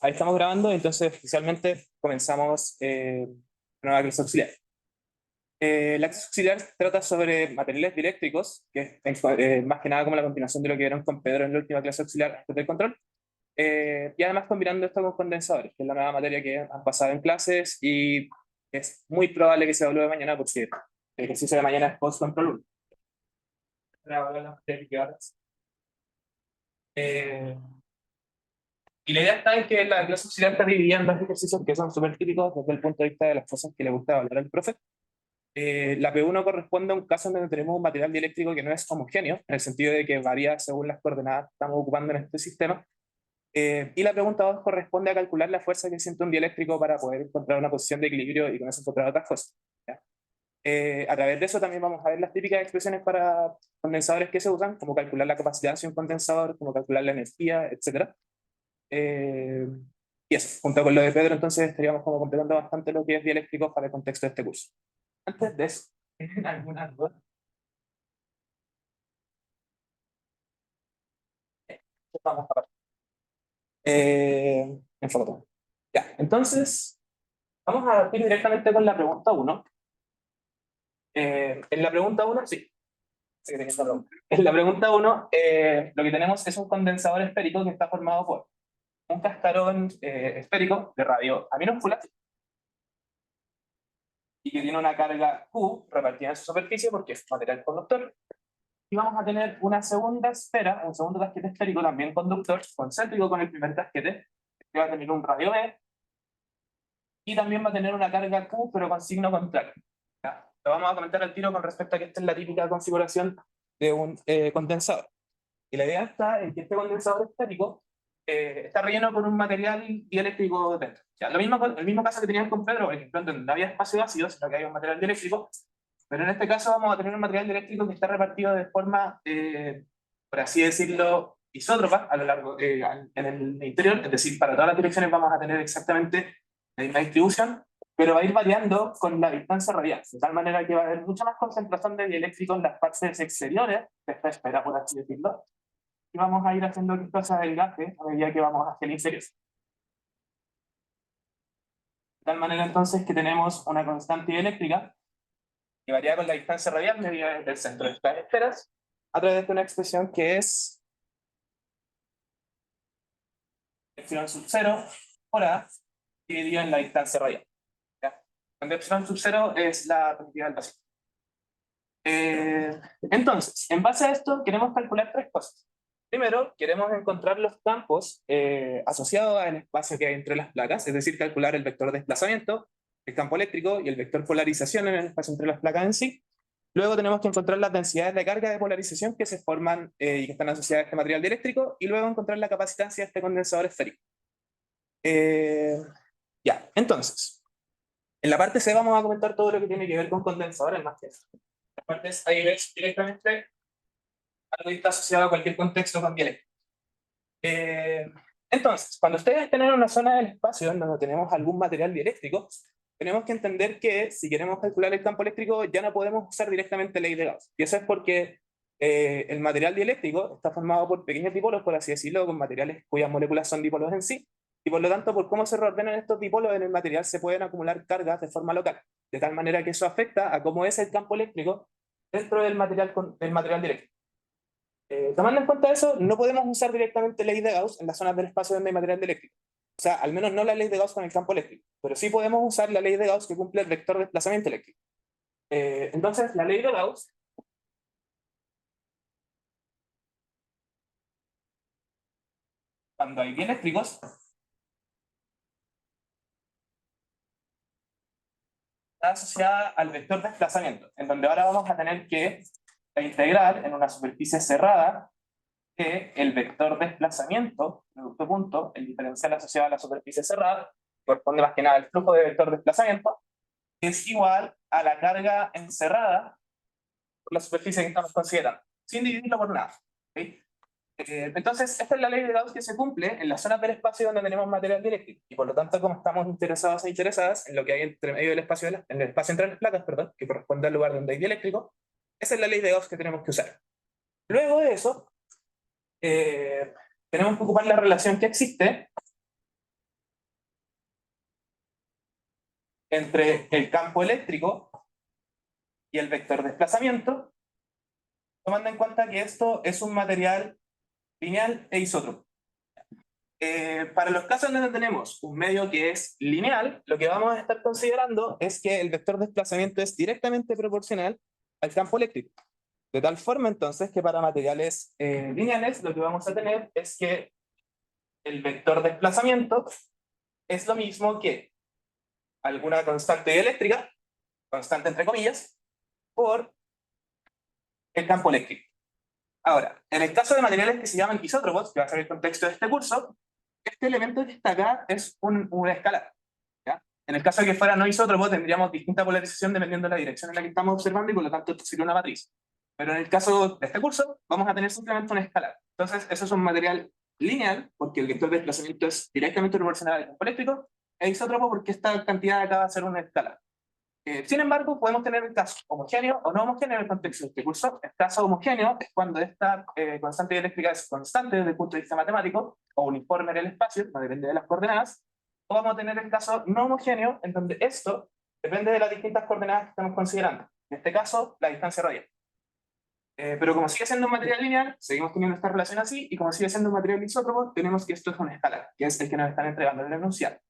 Ahí estamos grabando, entonces oficialmente comenzamos nueva clase auxiliar. La clase auxiliar trata sobre materiales dieléctricos, que es más que nada como la continuación de lo que vieron con Pedro en la última clase auxiliar después del control. Y además combinando esto con condensadores, que es la nueva materia que han pasado en clases y es muy probable que se evalúe mañana porque el ejercicio de mañana es post-control 1. Eh, Y la idea está en que la clase auxiliar está dividida en dos ejercicios que son súper típicos desde el punto de vista de las cosas que le gusta hablar al profe. La P1 corresponde a un caso en donde tenemos un material dieléctrico que no es homogéneo, en el sentido de que varía según las coordenadas que estamos ocupando en este sistema. Y la pregunta 2 corresponde a calcular la fuerza que siente un dieléctrico para poder encontrar una posición de equilibrio y con eso encontrar otras cosas. ¿Ya? A través de eso también vamos a ver las típicas expresiones para condensadores que se usan, como calcular la capacidad de un condensador, como calcular la energía, etc. Eh, y eso, junto con lo de Pedro, entonces estaríamos como completando bastante lo que es dieléctrico para el contexto de este curso. Antes de eso, ¿tienen alguna duda? Vamos a ver. Enfócate. Ya, entonces, vamos a partir directamente con la pregunta 1. En la pregunta 1, sí. Sí que tenía esa pregunta. En la pregunta 1, lo que tenemos es un condensador esférico que está formado por un cascarón esférico de radio A minúscula y que tiene una carga Q repartida en su superficie porque es material conductor. Y vamos a tener una segunda esfera, un segundo casquete esférico también conductor, concéntrico con el primer casquete, que va a tener un radio B, y también va a tener una carga Q, pero con signo contrario. ¿Ya? Lo vamos a comentar al tiro con respecto a que esta es la típica configuración de un condensador. Y la idea está en que este condensador esférico está relleno con un material dieléctrico dentro. Ya, lo mismo, el mismo caso que tenían con Pedro, por ejemplo, donde no había espacio ácido, sino que había un material dieléctrico, pero en este caso vamos a tener un material dieléctrico que está repartido de forma, por así decirlo, isótropa a lo largo, en el interior, es decir, para todas las direcciones vamos a tener exactamente la misma distribución, pero va a ir variando con la distancia radial, de tal manera que va a haber mucha más concentración de dieléctrico en las partes exteriores de esta esfera, por así decirlo, y vamos a ir haciendo que esto se adelgace a medida que vamos hacia el interior. De tal manera entonces que tenemos una constante dieléctrica que varía con la distancia radial medida desde el centro de estas esferas a través de una expresión que es epsilon sub 0 por A dividido en la distancia radial. ¿Ya? Donde epsilon sub 0 es la perspectiva del vacío. Entonces, en base a esto queremos calcular tres cosas. Primero, queremos encontrar los campos asociados al espacio que hay entre las placas, es decir, calcular el vector de desplazamiento, el campo eléctrico y el vector polarización en el espacio entre las placas en sí. Luego tenemos que encontrar las densidades de carga de polarización que se forman y que están asociadas a este material dieléctrico, y luego encontrar la capacitancia de este condensador esférico. Ya, entonces, en la parte C vamos a comentar todo lo que tiene que ver con condensadores más que eso. En la parte C ahí ves directamente algo que está asociado a cualquier contexto con dieléctrico. Entonces, cuando ustedes tienen una zona del espacio en donde tenemos algún material dieléctrico, tenemos que entender que si queremos calcular el campo eléctrico ya no podemos usar directamente ley de Gauss. Y eso es porque el material dieléctrico está formado por pequeños dipolos, por así decirlo, con materiales cuyas moléculas son dipolos en sí, y por lo tanto, por cómo se reordenan estos dipolos en el material, se pueden acumular cargas de forma local, de tal manera que eso afecta a cómo es el campo eléctrico dentro del material dieléctrico. Tomando en cuenta eso, no podemos usar directamente ley de Gauss en las zonas del espacio donde hay material eléctrico. O sea, al menos no la ley de Gauss con el campo eléctrico, pero sí podemos usar la ley de Gauss que cumple el vector de desplazamiento eléctrico. Entonces, la ley de Gauss, cuando hay dieléctricos, está asociada al vector de desplazamiento, en donde ahora vamos a tener que integrar en una superficie cerrada que el vector de desplazamiento, producto punto, el diferencial asociado a la superficie cerrada, corresponde más que nada al flujo de vector de desplazamiento, es igual a la carga encerrada por la superficie que estamos considerando, sin dividirlo por nada. ¿Okay? Entonces, esta es la ley de Gauss que se cumple en las zonas del espacio donde tenemos material dieléctrico, y por lo tanto, como estamos interesados e interesadas en lo que hay entre medio del espacio, en el espacio entre las placas, perdón, que corresponde al lugar donde hay dieléctrico, esa es la ley de Gauss que tenemos que usar. Luego de eso, tenemos que ocupar la relación que existe entre el campo eléctrico y el vector de desplazamiento, tomando en cuenta que esto es un material lineal e isótropo. Para los casos donde tenemos un medio que es lineal, lo que vamos a estar considerando es que el vector de desplazamiento es directamente proporcional al campo eléctrico. De tal forma, entonces, que para materiales lineales, lo que vamos a tener es que el vector de desplazamiento es lo mismo que alguna constante eléctrica, constante entre comillas, por el campo eléctrico. Ahora, en el caso de materiales que se llaman isótropos, que va a ser el contexto de este curso, este elemento que está acá es una escalar. ¿Ya? En el caso de que fuera no isótropo, tendríamos distinta polarización dependiendo de la dirección en la que estamos observando y por lo tanto esto sería una matriz. Pero en el caso de este curso, vamos a tener simplemente una escalar. Entonces, eso es un material lineal, porque el vector de desplazamiento es directamente proporcional al campo eléctrico, e isótropo porque esta cantidad de acá va a ser una escalar. Sin embargo, podemos tener el caso homogéneo o no homogéneo en el contexto de este curso. El caso homogéneo es cuando esta constante eléctrica es constante desde el punto de vista matemático o uniforme en el espacio, no depende de las coordenadas. O vamos a tener el caso no homogéneo, en donde esto depende de las distintas coordenadas que estamos considerando. En este caso, la distancia radial. Pero como sigue siendo un material lineal, seguimos teniendo esta relación así, y como sigue siendo un material isótropo, tenemos que esto es una escalar, que es el que nos están entregando en el enunciado.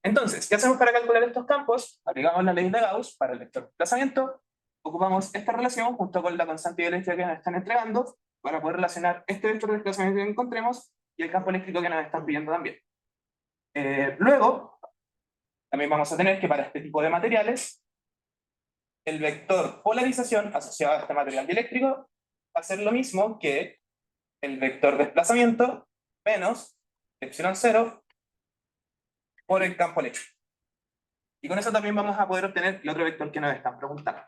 Entonces, ¿qué hacemos para calcular estos campos? Aplicamos la ley de Gauss para el vector de desplazamiento, ocupamos esta relación junto con la constante eléctrica que nos están entregando para poder relacionar este vector de desplazamiento que encontremos y el campo eléctrico que nos están pidiendo también. Luego, también vamos a tener que para este tipo de materiales, el vector polarización asociado a este material dieléctrico va a ser lo mismo que el vector desplazamiento menos epsilon 0 por el campo eléctrico. Y con eso también vamos a poder obtener el otro vector que nos están preguntando.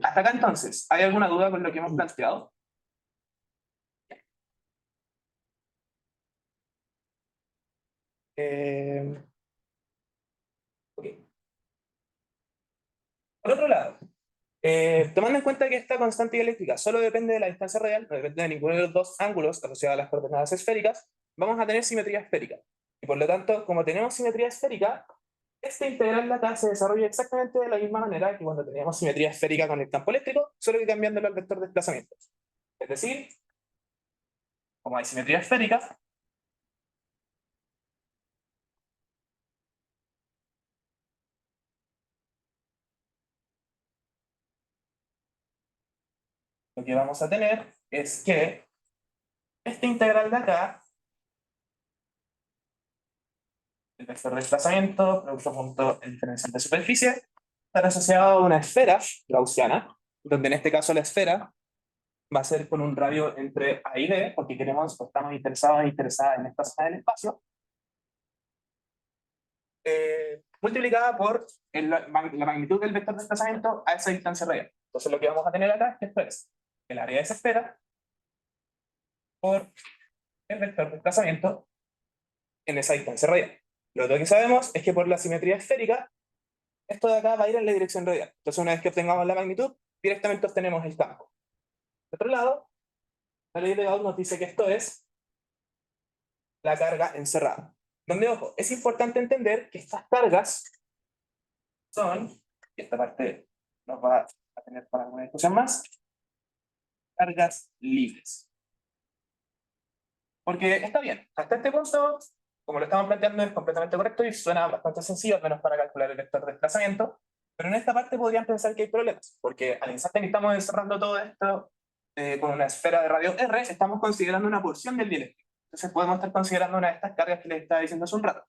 Hasta acá entonces, ¿hay alguna duda con lo que hemos planteado? Okay. Por otro lado, tomando en cuenta que esta constante eléctrica solo depende de la distancia radial, no depende de ninguno de los dos ángulos asociados a las coordenadas esféricas, vamos a tener simetría esférica. Y por lo tanto, como tenemos simetría esférica, este integral de acá se desarrolla exactamente de la misma manera que cuando teníamos simetría esférica con el campo eléctrico, solo que cambiándolo al vector de desplazamiento. Es decir, como hay simetría esférica, lo que vamos a tener es que este integral de acá, el vector de desplazamiento, producto punto en diferencial de superficie, está asociado a una esfera gaussiana, donde en este caso la esfera va a ser con un radio entre A y B, porque queremos, o estamos interesados e interesadas en esta zona del espacio, multiplicada por la magnitud del vector de desplazamiento a esa distancia radial. Entonces lo que vamos a tener acá es que esto es el área de esa esfera por el vector de desplazamiento en esa distancia radial. Lo otro que sabemos es que por la simetría esférica, esto de acá va a ir en la dirección radial. Entonces una vez que obtengamos la magnitud, directamente obtenemos el campo. De otro lado, la ley de Gauss nos dice que esto es la carga encerrada. Donde, ojo, es importante entender que estas cargas son, y esta parte nos va a tener para alguna discusión más, cargas libres. Porque está bien, hasta este punto, como lo estamos planteando, es completamente correcto y suena bastante sencillo, al menos para calcular el vector de desplazamiento, pero en esta parte podrían pensar que hay problemas, porque al instante que estamos encerrando todo esto con una esfera de radio R, estamos considerando una porción del dieléctrico. Entonces podemos estar considerando una de estas cargas que les estaba diciendo hace un rato.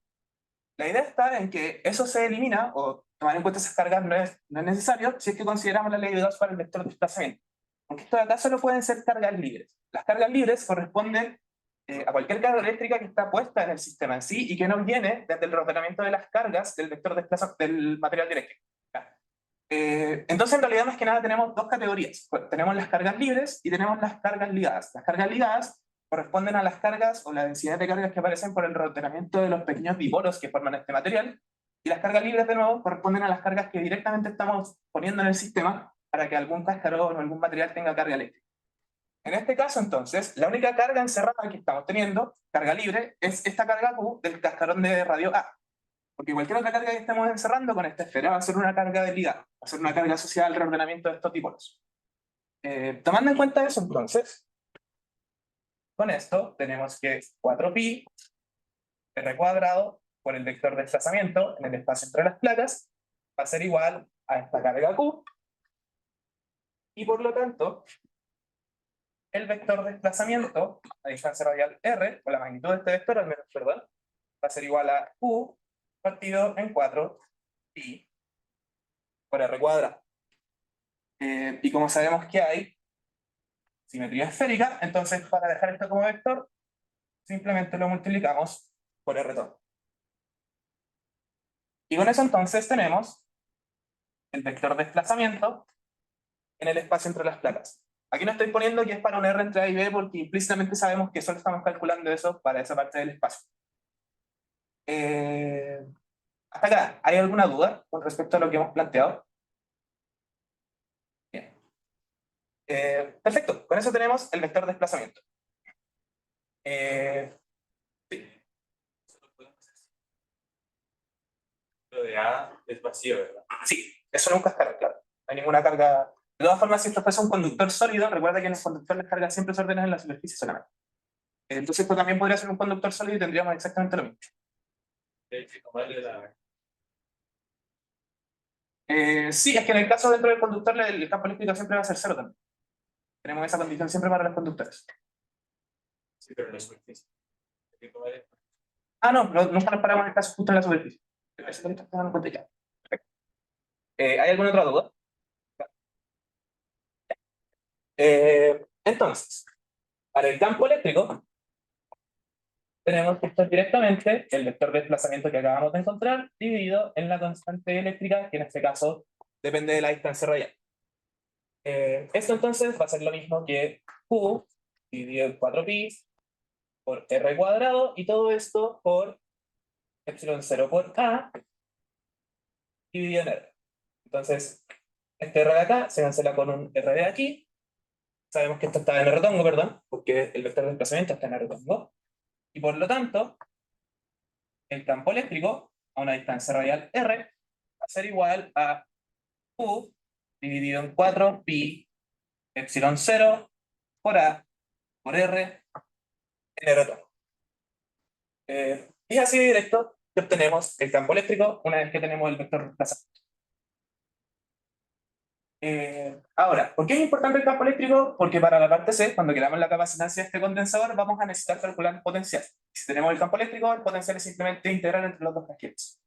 La idea está en que eso se elimina, o tomar en cuenta esas cargas no es necesario, si es que consideramos la ley de Gauss para el vector de desplazamiento. Aunque esto de acá solo pueden ser cargas libres. Las cargas libres corresponden a cualquier carga eléctrica que está puesta en el sistema en sí y que no viene desde el ordenamiento de las cargas del vector de desplazamiento del material eléctrico. Entonces, en realidad, más que nada, tenemos dos categorías. Pues, tenemos las cargas libres y tenemos las cargas ligadas. Las cargas ligadas corresponden a las cargas o la densidad de cargas que aparecen por el ordenamiento de los pequeños dipolos que forman este material. Y las cargas libres, de nuevo, corresponden a las cargas que directamente estamos poniendo en el sistema para que algún cascarón o algún material tenga carga eléctrica. En este caso, entonces, la única carga encerrada que estamos teniendo, carga libre, es esta carga Q del cascarón de radio A. Porque cualquier otra carga que estemos encerrando con esta esfera va a ser una carga de ligado, va a ser una carga asociada al reordenamiento de estos dipolos. Tomando en cuenta eso, entonces, con esto tenemos que 4pi r cuadrado por el vector de desplazamiento en el espacio entre las placas va a ser igual a esta carga Q, y por lo tanto, el vector de desplazamiento a distancia radial r, o la magnitud de este vector, al menos, perdón, va a ser igual a Q partido en 4pi por r cuadrado. Y como sabemos que hay simetría esférica, entonces para dejar esto como vector, simplemente lo multiplicamos por r todo. Y con eso entonces tenemos el vector de desplazamiento en el espacio entre las placas. Aquí no estoy poniendo que es para un R entre A y B porque implícitamente sabemos que solo estamos calculando eso para esa parte del espacio. Hasta acá, ¿hay alguna duda con respecto a lo que hemos planteado? Bien. Perfecto, con eso tenemos el vector de desplazamiento. Sí. Lo de A es vacío, ¿verdad? Sí, eso nunca es carga, claro. No hay ninguna carga. De todas formas, si esto fuese un conductor sólido, recuerda que en el conductor las cargas siempre se ordenan en la superficie solamente. Entonces esto también podría ser un conductor sólido y tendríamos exactamente lo mismo. Sí, es que en el caso dentro del conductor el campo eléctrico siempre va a ser cero también. Tenemos esa condición siempre para los conductores. Sí, pero la superficie. Ah, no, nunca nos paramos en el caso justo en la superficie. Eso también está dando cuenta ya. Perfecto. ¿Hay alguna otra duda? Entonces, para el campo eléctrico, tenemos que esto es directamente el vector de desplazamiento que acabamos de encontrar, dividido en la constante eléctrica, que en este caso depende de la distancia radial. Esto entonces va a ser lo mismo que Q dividido en 4pi por r cuadrado, y todo esto por epsilon 0 por a dividido en r. Entonces, este r de acá se cancela con un r de aquí. Sabemos que esto está en r tongo, perdón, porque el vector de desplazamiento está en r tongo. Y por lo tanto, el campo eléctrico a una distancia radial r va a ser igual a Q dividido en 4pi epsilon 0 por a por r en r tongo. Y así de directo que obtenemos el campo eléctrico una vez que tenemos el vector de desplazamiento. Ahora, ¿por qué es importante el campo eléctrico? Porque para la parte C, cuando queramos la capacitancia de este condensador, vamos a necesitar calcular el potencial. Si tenemos el campo eléctrico, el potencial es simplemente integral entre los dos casquetes.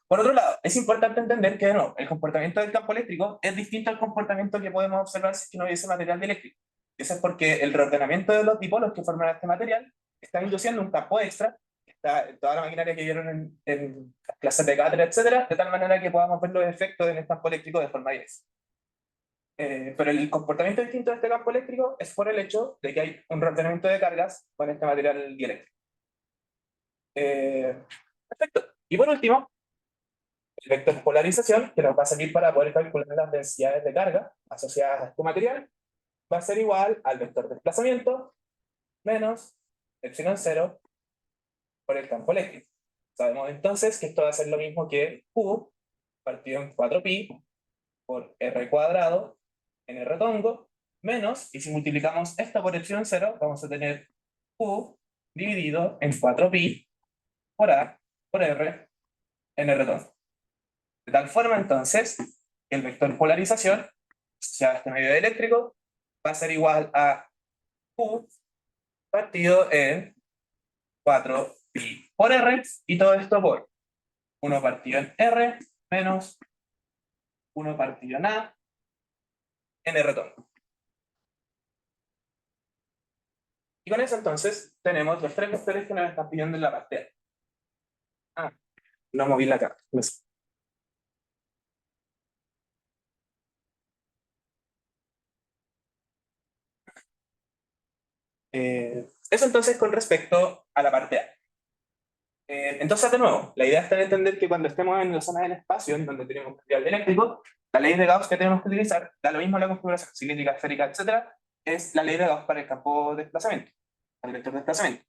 Por otro lado, es importante entender que no, el comportamiento del campo eléctrico es distinto al comportamiento que podemos observar si no hubiese material dieléctrico. Eso es porque el reordenamiento de los dipolos que forman este material está induciendo un campo extra, está en toda la maquinaria que vieron en las clases de cátedra, etcétera, de tal manera que podamos ver los efectos en el campo eléctrico de forma directa. Pero el comportamiento distinto de este campo eléctrico es por el hecho de que hay un reordenamiento de cargas con este material dieléctrico. Perfecto. Y por último, el vector polarización, que nos va a servir para poder calcular las densidades de carga asociadas a este material, va a ser igual al vector desplazamiento menos epsilon 0 por el campo eléctrico. Sabemos entonces que esto va a ser lo mismo que Q partido en 4pi por r cuadrado en r tongo menos, y si multiplicamos esto por epsilon 0, vamos a tener Q dividido en 4pi por a por r en r tongo. De tal forma entonces que el vector polarización asociado a este medio eléctrico va a ser igual a Q partido en 4pi por r, y todo esto por 1 partido en r menos 1 partido en a en r tongo. Y con eso entonces tenemos los tres vectores que nos están pidiendo en la parte A. No moví la carta. Eso entonces con respecto a la parte A. Entonces, de nuevo, la idea está de entender que cuando estemos en la zona del espacio, en donde tenemos material eléctrico, la ley de Gauss que tenemos que utilizar, da lo mismo la configuración cilíndrica, esférica, etcétera, es la ley de Gauss para el campo de desplazamiento, para el vector de desplazamiento.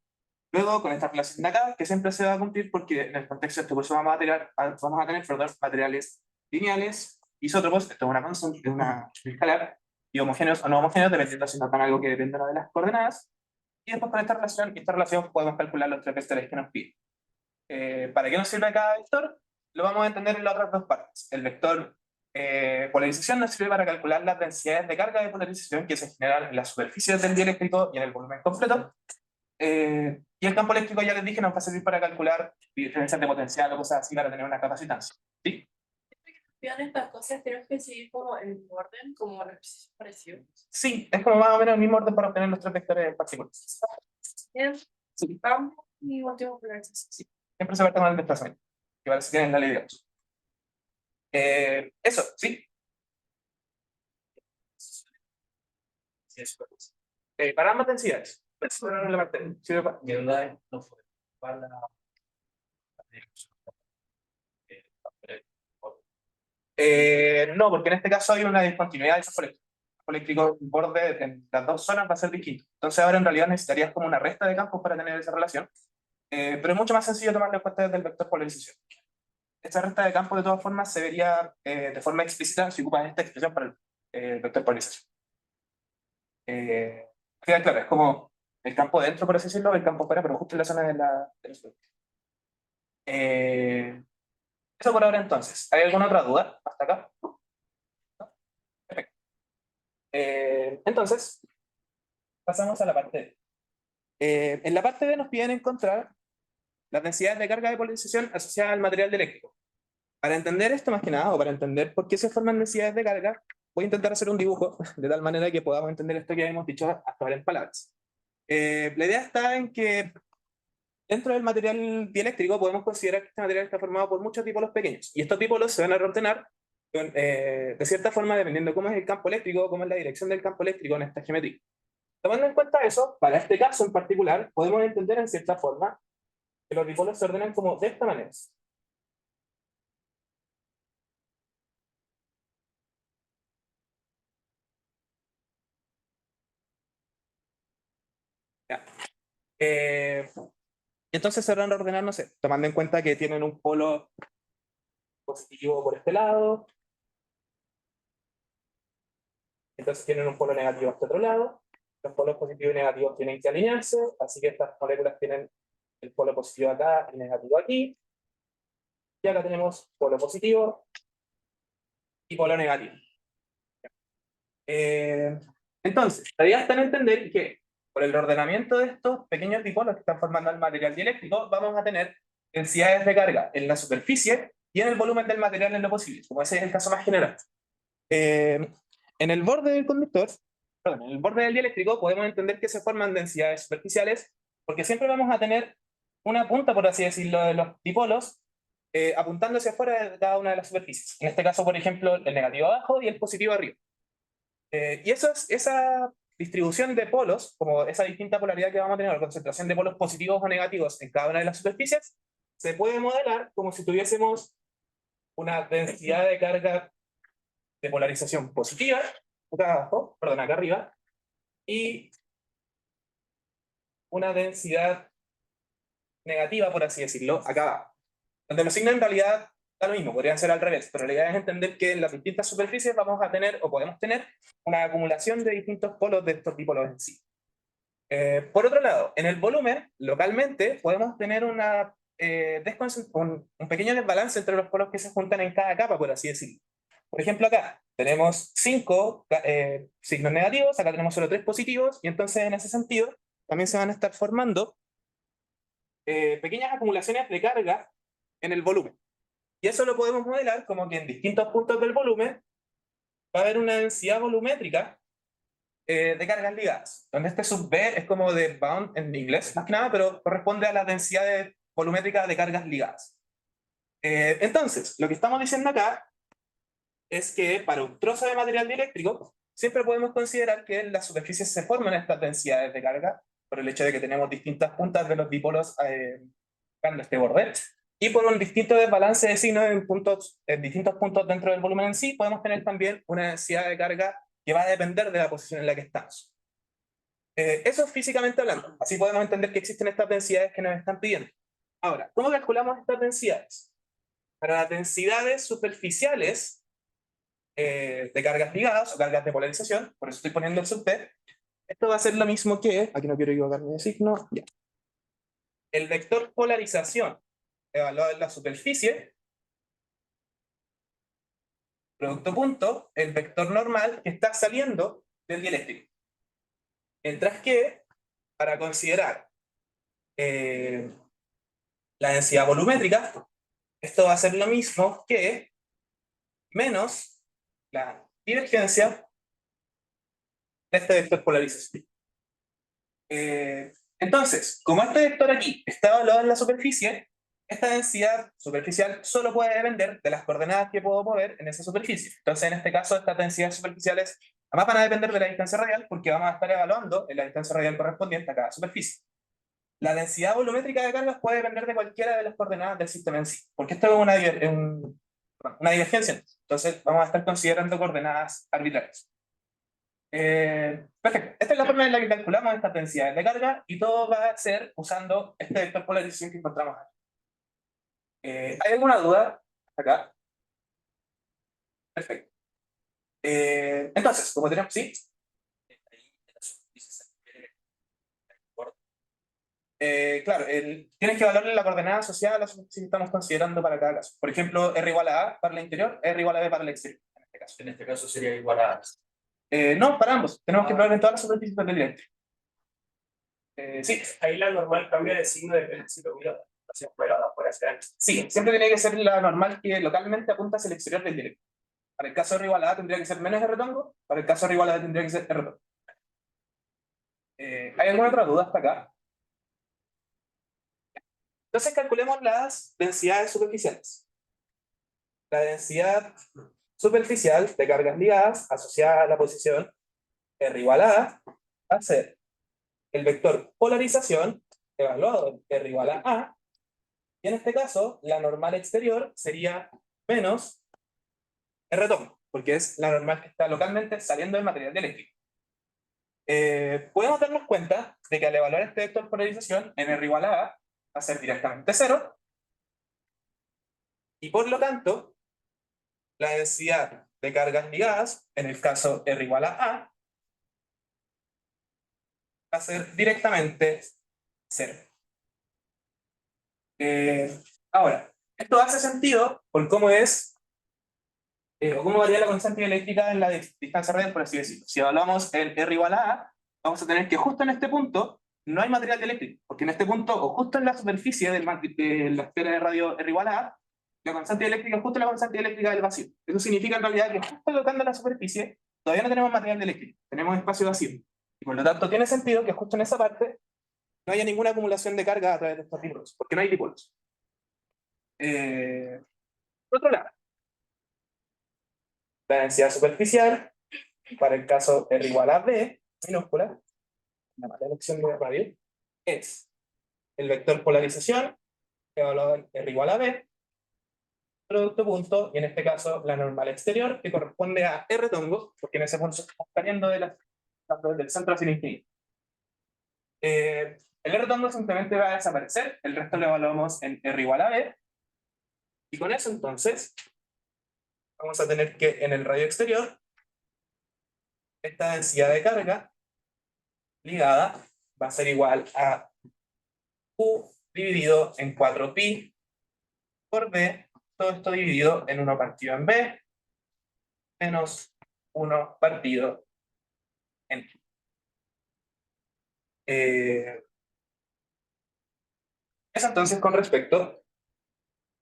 Luego, con esta relación de acá, que siempre se va a cumplir porque en el contexto de este curso vamos a tener, perdón, materiales lineales, isótopos, esto es una constante, es una escalar, y homogéneos o no homogéneos, dependiendo si nos dan algo que dependa de las coordenadas. Y después con esta relación podemos calcular los tres vectores que nos piden. ¿Para qué nos sirve cada vector? Lo vamos a entender en las otras dos partes. El vector polarización nos sirve para calcular las densidades de carga de polarización que se generan en las superficies del dieléctrico y en el volumen completo. Y el campo eléctrico, ya les dije, nos va a servir para calcular diferencias de potencial o cosas así para tener una capacitancia. ¿Sí? Estas cosas tenemos que seguir como en orden, como la parecido. Sí, es como más o menos el mismo orden para obtener los tres vectores en particular. Bien, Sí. campo y último polarización. Sí. Siempre se parte con el desplazamiento, que parece que tienen la ley de Gauss. Eso, sí. Para ambas densidades. Sirve para- Mi duda es, no fue para la No, porque en este caso hay una discontinuidad del campo eléctrico. El campo eléctrico, el borde en las dos zonas va a ser distinto. Entonces ahora en realidad necesitarías como una resta de campos para tener esa relación. Pero es mucho más sencillo tomarlo en cuenta desde el vector polarización. Esta resta de campos de todas formas se vería de forma explícita si ocupas esta expresión para el vector polarización. Queda claro, es como el campo dentro, por así decirlo, el campo fuera, pero justo en la zona de la superficie. Eso por ahora entonces. ¿Hay alguna otra duda hasta acá? ¿No? Perfecto. Entonces, pasamos a la parte D. En la parte D nos piden encontrar las densidades de carga de polarización asociadas al material eléctrico. Para entender esto más que nada, o para entender por qué se forman densidades de carga, voy a intentar hacer un dibujo de tal manera que podamos entender esto que hemos dicho hasta ahora en palabras. La idea está en que dentro del material dieléctrico podemos considerar que este material está formado por muchos dipolos pequeños, y estos dipolos se van a reordenar de cierta forma dependiendo cómo es el campo eléctrico, cómo es la dirección del campo eléctrico en esta geometría. Tomando en cuenta eso, para este caso en particular, podemos entender en cierta forma que los dipolos se ordenan como de esta manera. ¿Ya? Entonces se van a ordenar, no sé, tomando en cuenta que tienen un polo positivo por este lado, entonces tienen un polo negativo a este otro lado, los polos positivos y negativos tienen que alinearse, así que estas moléculas tienen el polo positivo acá y negativo aquí, y acá tenemos polo positivo y polo negativo. Entonces, la idea está en entender que por el ordenamiento de estos pequeños dipolos que están formando el material dieléctrico, vamos a tener densidades de carga en la superficie y en el volumen del material en lo posible, como ese es el caso más general. En el borde del conductor, perdón, en el borde del dieléctrico podemos entender que se forman densidades superficiales porque siempre vamos a tener una punta, por así decirlo, de los dipolos apuntando hacia afuera de cada una de las superficies. En este caso, por ejemplo, el negativo abajo y el positivo arriba. Y esa distribución de polos, como esa distinta polaridad que vamos a tener, la concentración de polos positivos o negativos en cada una de las superficies, se puede modelar como si tuviésemos una densidad de carga de polarización positiva, acá abajo, perdón, acá arriba, y una densidad negativa, por así decirlo, acá abajo. Donde los signos en realidad da lo mismo, podrían ser al revés, pero la idea es entender que en las distintas superficies vamos a tener, o podemos tener, una acumulación de distintos polos de estos dipolos en sí. Por otro lado, en el volumen, localmente, podemos tener un pequeño desbalance entre los polos que se juntan en cada capa, por así decirlo. Por ejemplo, acá tenemos 5 signos negativos, acá tenemos solo 3 positivos, y entonces en ese sentido también se van a estar formando pequeñas acumulaciones de carga en el volumen. Y eso lo podemos modelar como que en distintos puntos del volumen va a haber una densidad volumétrica de cargas ligadas, donde este sub B es como de bound en inglés, más que nada, pero corresponde a la densidad volumétrica de cargas ligadas. Entonces, lo que estamos diciendo acá es que para un trozo de material dieléctrico siempre podemos considerar que en las superficies se forman estas densidades de carga por el hecho de que tenemos distintas puntas de los dipolos en este borde, y por un distinto desbalance de signos en distintos puntos dentro del volumen en sí, podemos tener también una densidad de carga que va a depender de la posición en la que estamos. Eso es físicamente hablando. Así podemos entender que existen estas densidades que nos están pidiendo. Ahora, ¿cómo calculamos estas densidades? Para las densidades superficiales de cargas ligadas o cargas de polarización, por eso estoy poniendo el sub P, esto va a ser lo mismo que, aquí no quiero equivocarme de signo, ya. El vector polarización evaluado en la superficie, producto punto, el vector normal que está saliendo del dieléctrico. Mientras que, para considerar la densidad volumétrica, esto va a ser lo mismo que menos la divergencia de este vector polarización. Entonces, como este vector aquí está evaluado en la superficie, esta densidad superficial solo puede depender de las coordenadas que puedo mover en esa superficie. Entonces, en este caso, estas densidades superficiales además van a depender de la distancia radial, porque vamos a estar evaluando en la distancia radial correspondiente a cada superficie. La densidad volumétrica de cargas puede depender de cualquiera de las coordenadas del sistema en sí, porque esto es una divergencia. Entonces, vamos a estar considerando coordenadas arbitrarias. Perfecto. Esta es la forma en la que calculamos estas densidades de carga y todo va a ser usando este vector polarización que encontramos aquí. ¿Hay alguna duda acá? Perfecto. Entonces, como tenemos, ¿sí? Claro, tienes que evaluarle la coordenada asociada a la superficie que estamos considerando para cada caso. Por ejemplo, R igual a A para el interior, R igual a B para el exterior, en este caso. En este caso sería igual a... No, para ambos. Tenemos que probar en todas las superficies del dieléctrico. Sí, Ahí la normal cambia de signo depende si lo miro hacia afuera o afuera hacia adentro. sí, siempre tiene que ser la normal que localmente apunta hacia el exterior del dieléctrico. Para el caso de R igual a A tendría que ser menos R tongo, para el caso de R igual a B tendría que ser R tongo. ¿Hay alguna otra duda hasta acá? Entonces calculemos las densidades superficiales. La densidad superficial de cargas ligadas asociada a la posición R igual a A va a ser el vector polarización evaluado en R igual a A, y en este caso la normal exterior sería menos R tongo, porque es la normal que está localmente saliendo del material dieléctrico. Podemos darnos cuenta de que al evaluar este vector polarización en R igual a A va a ser directamente 0, y por lo tanto la densidad de cargas ligadas, en el caso R igual a A, va a ser directamente 0. Ahora, esto hace sentido por cómo es, o cómo varía la constante eléctrica en la distancia radial, por así decirlo. Si evaluamos el R igual a A, vamos a tener que justo en este punto no hay material eléctrico, porque en este punto, o justo en la superficie de la esfera de radio R igual a A, la constante eléctrica es justo la constante eléctrica del vacío. Eso significa en realidad que justo tocando la superficie todavía no tenemos material eléctrico, tenemos espacio vacío. Y por lo tanto tiene sentido que justo en esa parte no haya ninguna acumulación de carga a través de estos dipolos, porque no hay dipolos. Por otro lado, la densidad superficial, para el caso R igual a B, minúscula, la mala elección de radio, es el vector polarización, evaluado en R igual a B, producto punto, y en este caso la normal exterior, que corresponde a R tongo, porque en ese punto estamos saliendo del centro hacia el infinito. El R tongo simplemente va a desaparecer, el resto lo evaluamos en R igual a B, y con eso entonces vamos a tener que en el radio exterior esta densidad de carga ligada va a ser igual a Q dividido en 4pi por B, todo esto dividido en 1 partido en B, menos 1 partido en Q. Eso entonces con respecto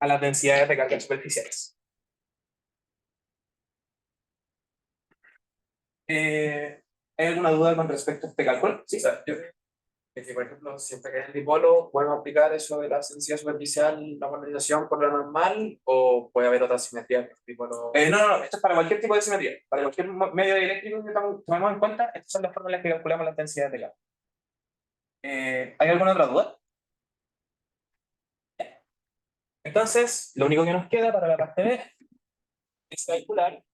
a las densidades de cargas superficiales. ¿Hay alguna duda con respecto a este cálculo? Sí. O sea, yo creo que, por ejemplo, siempre que es el dipolo, ¿podemos aplicar eso de la densidad superficial, la polarización por la normal? ¿O puede haber otra simetría que el dipolo? No, esto es para cualquier tipo de simetría. Para cualquier medio eléctrico que tomemos en cuenta, estas son las fórmulas que calculamos las densidades de carga. ¿Hay alguna otra duda? Entonces, lo único que nos queda para la parte B es calcular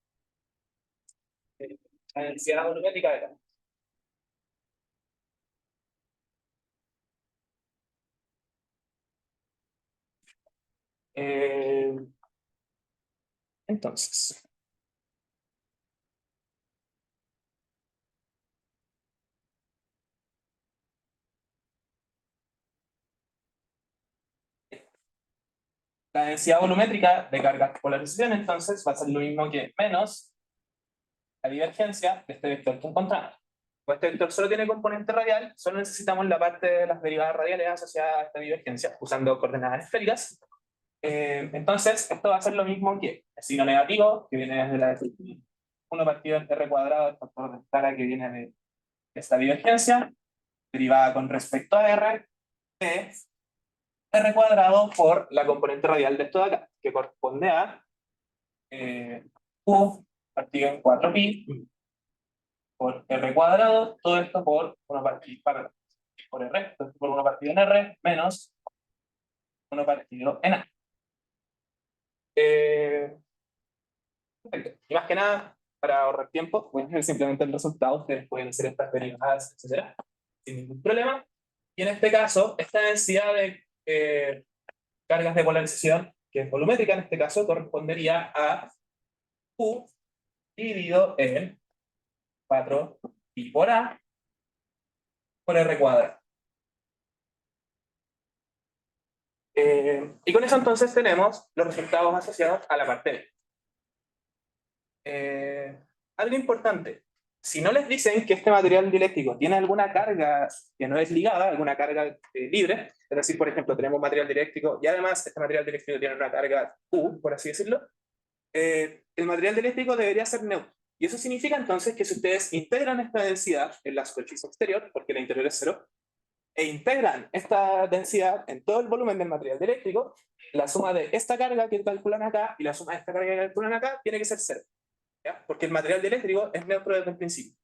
la densidad volumétrica de carga. Entonces, la densidad volumétrica de cargas por polarización entonces va a ser lo mismo que menos la divergencia de este vector que encontramos. Pues este vector solo tiene componente radial, solo necesitamos la parte de las derivadas radiales asociadas a esta divergencia, usando coordenadas esféricas. Entonces, esto va a ser lo mismo que el signo negativo, que viene desde la 1 partido del r cuadrado, el factor de escala que viene de esta divergencia, derivada con respecto a r, de r cuadrado por la componente radial de esto de acá, que corresponde a q partido en 4pi por r cuadrado, todo esto por 1 partido, por r, entonces por 1 partido en r, menos 1 partido en a. Perfecto. Y más que nada, para ahorrar tiempo, voy a hacer simplemente el resultado, ustedes pueden hacer estas derivadas, etcétera, sin ningún problema. Y en este caso, esta densidad de cargas de polarización, que es volumétrica en este caso, correspondería a Q dividido en 4pi por A por R cuadrado. Y con eso entonces tenemos los resultados asociados a la parte B. Algo importante, si no les dicen que este material dieléctrico tiene alguna carga que no es ligada, alguna carga libre, es decir, por ejemplo, tenemos material dieléctrico y además este material dieléctrico tiene una carga Q, por así decirlo, el material dieléctrico debería ser neutro. Y eso significa entonces que si ustedes integran esta densidad en la superficie exterior, porque la interior es cero, e integran esta densidad en todo el volumen del material dieléctrico, la suma de esta carga que calculan acá y la suma de esta carga que calculan acá tiene que ser cero. ¿Ya? Porque el material dieléctrico es neutro desde el principio.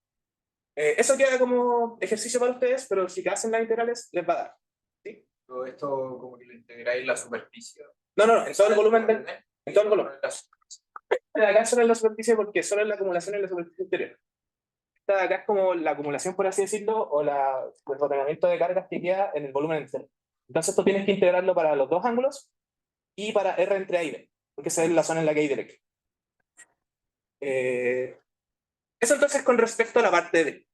Eso queda como ejercicio para ustedes, pero si hacen las integrales les va a dar. ¿Sí? Todo esto como que lo integráis en la superficie. No, en todo el volumen en todo el volumen. Acá solo en la superficie porque solo es la acumulación en la superficie exterior. Esta de acá es como la acumulación, por así decirlo, o el ordenamiento de cargas que queda en el volumen entero. Entonces esto tienes que integrarlo para los dos ángulos y para R entre A y B, porque esa es la zona en la que hay directo. Eso entonces con respecto a la parte D.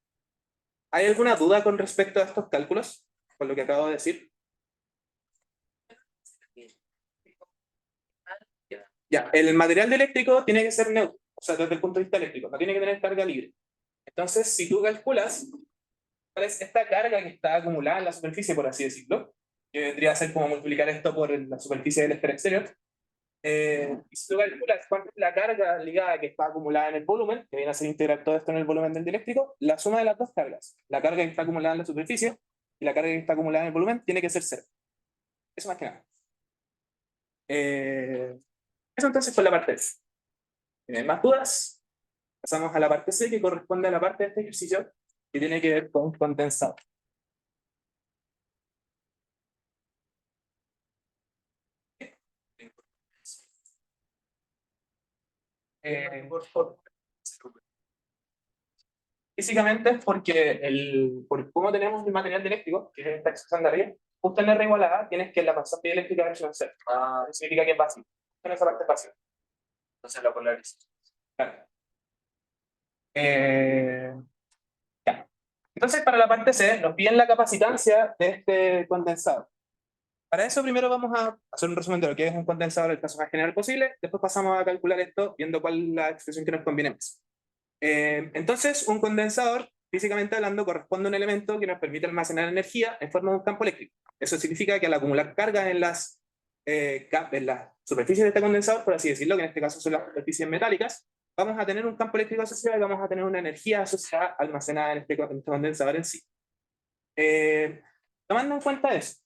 ¿Hay alguna duda con respecto a estos cálculos? Con lo que acabo de decir. Ya, el material eléctrico tiene que ser neutro, o sea, desde el punto de vista eléctrico, no tiene que tener carga libre. Entonces, si tú calculas cuál es esta carga que está acumulada en la superficie, por así decirlo, que vendría a ser como multiplicar esto por la superficie del esfera exterior, y si tú calculas cuánto es la carga ligada que está acumulada en el volumen, que viene a ser integrar todo esto en el volumen del dieléctrico, la suma de las dos cargas, la carga que está acumulada en la superficie y la carga que está acumulada en el volumen, tiene que ser cero. Eso más que nada. Eso entonces fue la parte S. ¿Tienen más dudas? Pasamos a la parte C, que corresponde a la parte de este ejercicio, que tiene que ver con condensado. Físicamente es porque por cómo tenemos el material dieléctrico, que es esta expresión de arriba, justo en R igual a A tienes que la masa dieléctrica es un cero. Eso significa que es vacío. En esa parte es vacío. Entonces lo polarizo. Claro. Ya. Entonces, para la parte C, nos piden la capacitancia de este condensador. Para eso, primero vamos a hacer un resumen de lo que es un condensador en el caso más general posible. Después pasamos a calcular esto, viendo cuál es la expresión que nos conviene más. Entonces, un condensador, físicamente hablando, corresponde a un elemento que nos permite almacenar energía en forma de un campo eléctrico. Eso significa que al acumular carga en las superficies de este condensador, por así decirlo, que en este caso son las superficies metálicas, vamos a tener un campo eléctrico asociado y vamos a tener una energía asociada almacenada en este condensador en sí. Tomando en cuenta eso,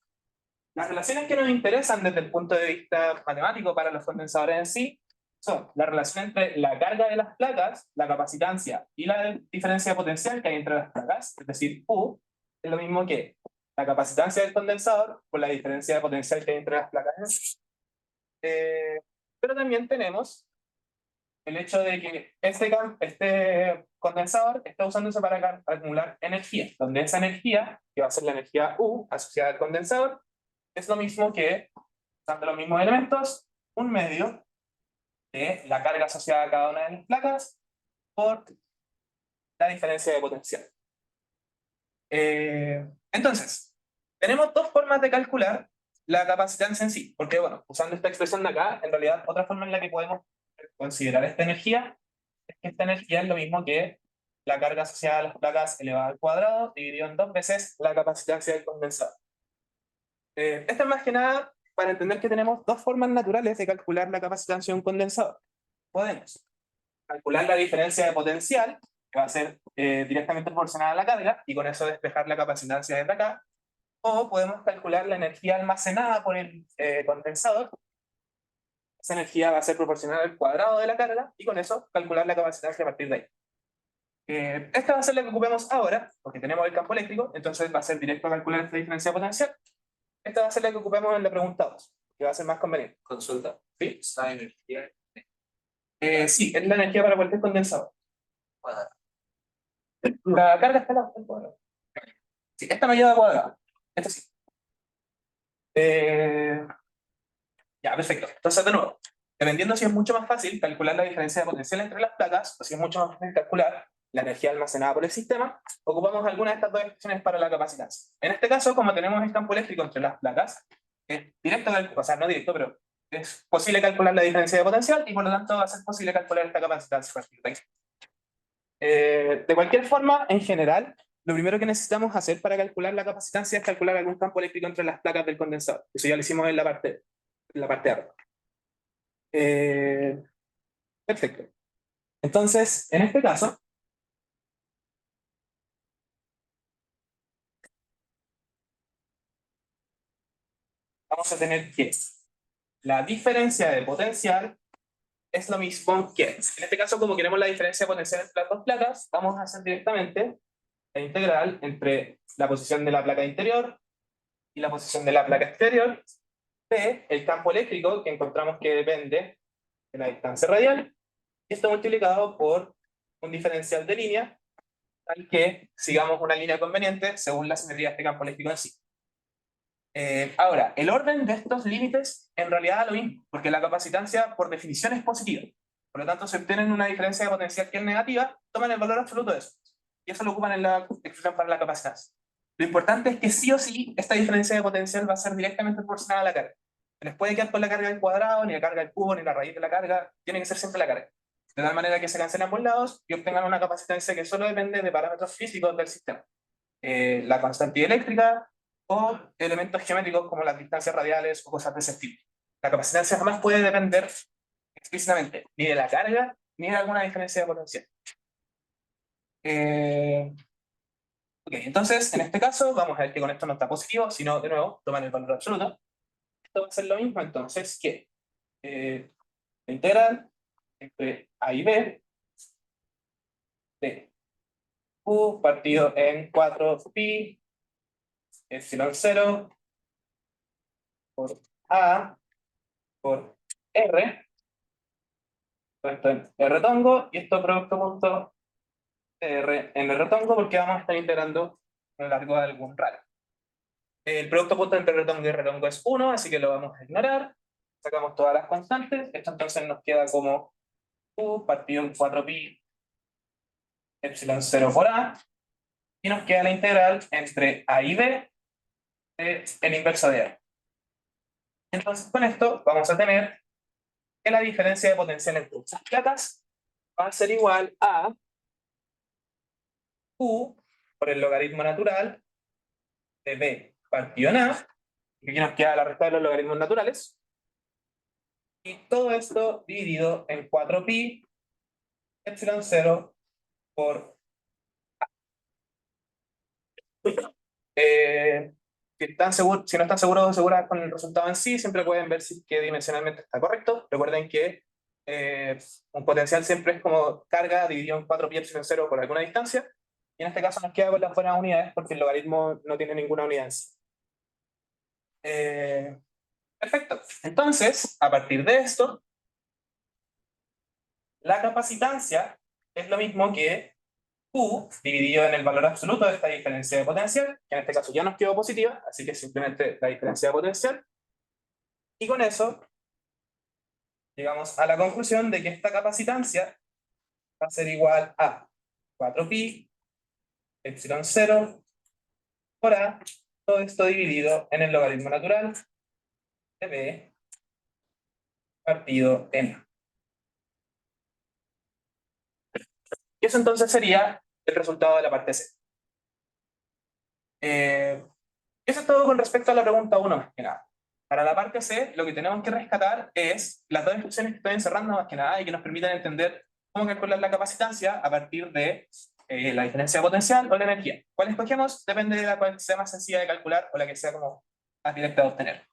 las relaciones que nos interesan desde el punto de vista matemático para los condensadores en sí son la relación entre la carga de las placas, la capacitancia y la diferencia potencial que hay entre las placas, es decir, U, es lo mismo que la capacitancia del condensador por la diferencia de potencial que hay entre las placas en sí. Pero también tenemos el hecho de que este condensador está usándose para acumular energía, donde esa energía, que va a ser la energía U asociada al condensador, es lo mismo que usando los mismos elementos, un medio de la carga asociada a cada una de las placas por la diferencia de potencial. Entonces, tenemos dos formas de calcular la capacitancia en sí, porque bueno, usando esta expresión de acá, en realidad otra forma en la que podemos considerar esta energía es que esta energía es lo mismo que la carga asociada a las placas elevada al cuadrado dividido en 2 veces la capacitancia del condensador. Esto es más que nada para entender que tenemos dos formas naturales de calcular la capacitancia de un condensador. Podemos calcular la diferencia de potencial, que va a ser directamente proporcional a la carga, y con eso despejar la capacitancia desde acá, o podemos calcular la energía almacenada por el condensador. Esa energía va a ser proporcional al cuadrado de la carga, y con eso calcular la capacitancia a partir de ahí. Esta va a ser la que ocupemos ahora, porque tenemos el campo eléctrico, entonces va a ser directo a calcular esta diferencia de potencial. Esta va a ser la que ocupemos en la pregunta 2, que va a ser más conveniente. Consulta. ¿Sí? Esa energía Sí, es la energía para cualquier condensador. cuadrada. La carga está al cuadrado. Sí, esta no lleva cuadrado. Esta sí. Ya, perfecto. Entonces, de nuevo, dependiendo si es mucho más fácil calcular la diferencia de potencial entre las placas, o si es mucho más fácil calcular la energía almacenada por el sistema, ocupamos alguna de estas dos expresiones para la capacitancia. En este caso, como tenemos el campo eléctrico entre las placas, es directo, o sea, no directo, pero es posible calcular la diferencia de potencial y por lo tanto va a ser posible calcular esta capacitancia a partir de aquí. De cualquier forma, en general, lo primero que necesitamos hacer para calcular la capacitancia es calcular algún campo eléctrico entre las placas del condensador. Eso ya lo hicimos en la parte arriba. Perfecto. Entonces, en este caso, vamos a tener que la diferencia de potencial es lo mismo que, en este caso, como queremos la diferencia de potencial entre las dos placas, vamos a hacer directamente la integral entre la posición de la placa interior y la posición de la placa exterior de el campo eléctrico que encontramos que depende de la distancia radial, y esto multiplicado por un diferencial de línea, tal que sigamos una línea conveniente según la simetría de este campo eléctrico en sí. Ahora, el orden de estos límites en realidad es lo mismo, porque la capacitancia por definición es positiva. Por lo tanto, si obtienen una diferencia de potencial que es negativa, toman el valor absoluto de eso. Y eso lo ocupan en la expresión para la capacitancia. Lo importante es que sí o sí, esta diferencia de potencial va a ser directamente proporcional a la carga. No les puede quedar con la carga del cuadrado, ni la carga del cubo, ni la raíz de la carga. Tiene que ser siempre la carga. De tal manera que se cancelen ambos lados y obtengan una capacitancia que solo depende de parámetros físicos del sistema. La constante eléctrica, o elementos geométricos como las distancias radiales o cosas de ese estilo. La capacitancia jamás puede depender explícitamente ni de la carga ni de alguna diferencia de potencial. Ok, entonces en este caso vamos a ver que con esto no está positivo, sino de nuevo toman el valor absoluto. Esto va a ser lo mismo entonces que la integral entre A y B de Q partido en 4pi epsilon 0 por A por R, esto en R tongo, y esto producto punto R en R tongo, porque vamos a estar integrando a lo largo de algún radio. El producto punto entre R tongo y R tongo es 1, así que lo vamos a ignorar. Sacamos todas las constantes. Esto entonces nos queda como Q partido en 4pi epsilon 0 por A, y nos queda la integral entre A y B de el inverso de A. Entonces con esto vamos a tener que la diferencia de potencial entre estas placas va a ser igual a Q por el logaritmo natural de B partido en A, y aquí nos queda la resta de los logaritmos naturales, y todo esto dividido en 4pi epsilon 0 por A. Si no están seguros o seguras con el resultado en sí, siempre pueden ver si que dimensionalmente está correcto. Recuerden que un potencial siempre es como carga dividido en 4pi epsilon 0 por alguna distancia, y en este caso nos queda con las buenas unidades porque el logaritmo no tiene ninguna unidad en sí. Perfecto. Entonces, a partir de esto, la capacitancia es lo mismo que Q dividido en el valor absoluto de esta diferencia de potencial, que en este caso ya nos quedó positiva, así que simplemente la diferencia de potencial, Y con eso, llegamos a la conclusión de que esta capacitancia va a ser igual a 4pi, epsilon 0, por A, todo esto dividido en el logaritmo natural de B partido n. Y eso entonces sería el resultado de la parte C. Eso es todo con respecto a la pregunta 1, más que nada. Para la parte C, lo que tenemos que rescatar es las dos instrucciones que estoy encerrando, más que nada, y que nos permiten entender cómo calcular la capacitancia a partir de la diferencia potencial o la energía. ¿Cuál escogemos? Depende de la cual sea más sencilla de calcular o la que sea como más directa de obtener.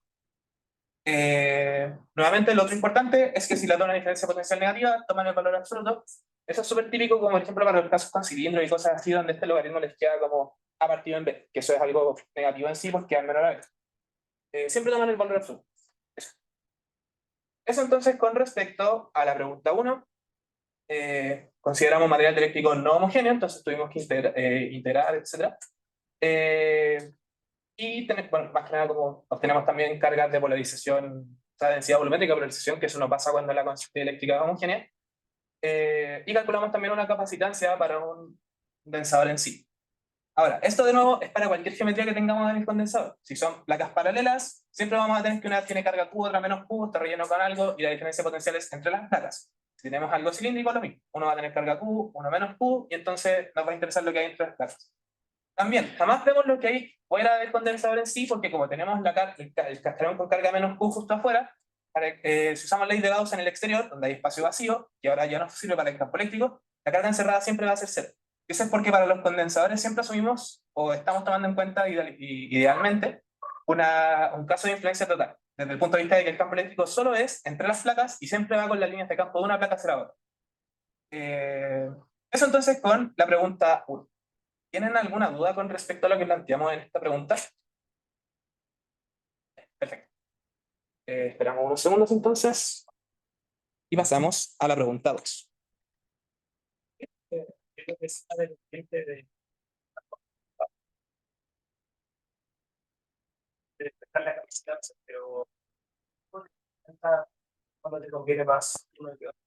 Nuevamente, lo otro importante es que si la da una diferencia potencial negativa, toman el valor absoluto. Eso es súper típico, como por ejemplo para los casos con cilindros y cosas así, donde este logaritmo les queda como A partido en B, que eso es algo negativo en sí porque al menor a B. Siempre toman el valor absoluto. Eso entonces con respecto a la pregunta 1. Consideramos material dieléctrico no homogéneo, entonces tuvimos que integrar, etc. Y bueno, más que nada como obtenemos también cargas de polarización, o sea, densidad volumétrica, polarización, que eso no pasa cuando la constante eléctrica es homogénea. Y calculamos también una capacitancia para un condensador en sí. Ahora, esto de nuevo es para cualquier geometría que tengamos en el condensador. Si son placas paralelas, siempre vamos a tener que una tiene carga Q, otra menos Q, está relleno con algo, y la diferencia potencial es entre las placas. Si tenemos algo cilíndrico, lo mismo. Uno va a tener carga Q, uno menos Q, y entonces nos va a interesar lo que hay entre las placas. También, jamás vemos lo que hay fuera del condensador en sí, porque como tenemos el cascarón con carga menos Q justo afuera, si usamos ley de Gauss en el exterior, donde hay espacio vacío, que ahora ya no sirve para el campo eléctrico, la carga encerrada siempre va a ser cero. Eso es porque para los condensadores siempre asumimos, o estamos tomando en cuenta idealmente, un caso de influencia total, desde el punto de vista de que el campo eléctrico solo es entre las placas y siempre va con las líneas de campo de una placa hacia la otra. Eso entonces con la pregunta 1. ¿Tienen alguna duda con respecto a lo que planteamos en esta pregunta? Perfecto. Esperamos unos segundos entonces y pasamos a la pregunta 2. Creo que sale el cliente de despejar la capacidad, pero cuando te conviene más uno que otro.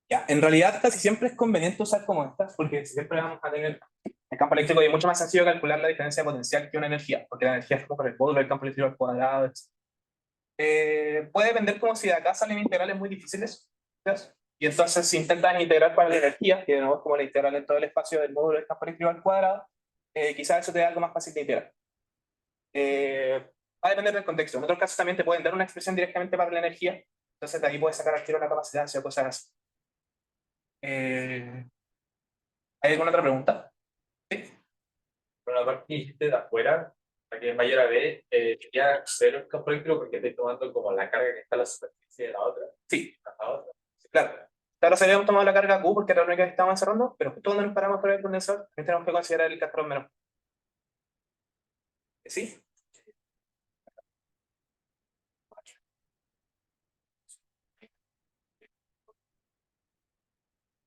Ya, en realidad casi siempre es conveniente usar como estas, porque siempre vamos a tener el campo eléctrico y es mucho más sencillo calcular la diferencia potencial que una energía, porque la energía es como por el módulo del campo eléctrico al cuadrado, etc. Puede depender como si de acá salen integrales muy difíciles, ¿ves? Y entonces si intentas integrar para la energía, que de nuevo es como la integral en todo el espacio del módulo del campo eléctrico al cuadrado, quizás eso te da algo más fácil de integrar. Va a depender del contexto. En otros casos también te pueden dar una expresión directamente para la energía, entonces de ahí puedes sacar al tiro la capacitancia o cosas así. ¿Hay alguna otra pregunta? ¿Sí? Pero la parte que dijiste de afuera, para que es mayor a B, sería cero el campo eléctrico porque estoy tomando como la carga que está en la superficie de la otra. Sí, La otra. claro. Claro, se habíamos tomado la carga Q porque era la única que estábamos encerrando, pero justo cuando nos paramos por el condensador, también tenemos que considerar el cascarón menos. ¿Sí?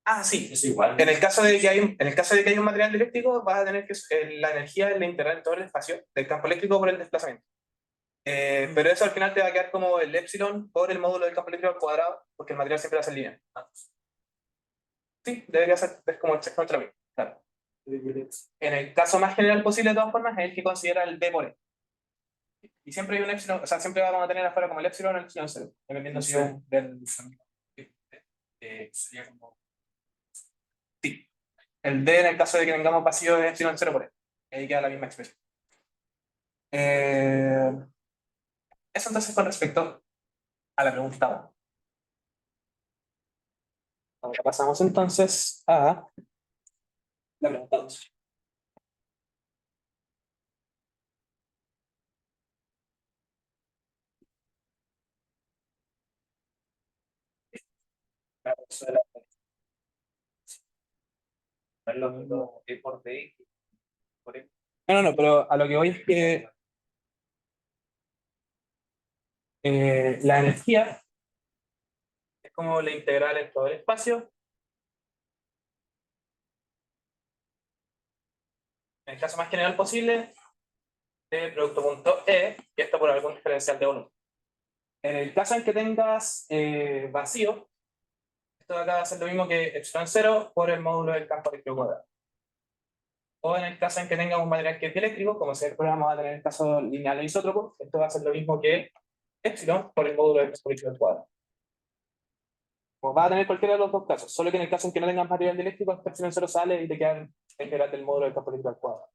Ah, sí. Es igual. En el caso de que hay un material eléctrico, vas a tener que la energía es la integral en todo el espacio del campo eléctrico por el desplazamiento. Pero eso al final te va a quedar como el epsilon por el módulo del campo eléctrico al cuadrado, porque el material siempre va a ser lineal. Sí, debería ser, es como nuestra misma. Claro. En el caso más general posible, de todas formas, es el que considera el B por E. Y siempre hay un epsilon, o sea, siempre vamos a tener afuera como el epsilon o el epsilon 0, dependiendo si es del. Sería como. Sí. El D en el caso de que tengamos vacío es epsilon 0 por E. Ahí queda la misma expresión. Eso entonces con respecto a la pregunta 1. Ahora pasamos entonces a la pregunta 2. No es lo mismo E por D que por E. No, pero a lo que voy es que la energía es como la integral en todo el espacio. En el caso más general posible, de producto punto E, y esto por algún diferencial de volumen. En el caso en que tengas vacío, esto de acá va a ser lo mismo que epsilon 0 por el módulo del campo eléctrico cuadrado. O en el caso en que tengas un material que es dieléctrico, como si después vamos a tener el caso lineal e isótropo, esto va a ser lo mismo que epsilon por el módulo del campo eléctrico cuadrado. Como va a tener cualquiera de los dos casos, solo que en el caso en que no tengas material dieléctrico, este epsilon 0 sale y te queda el integral del módulo del campo eléctrico cuadrado.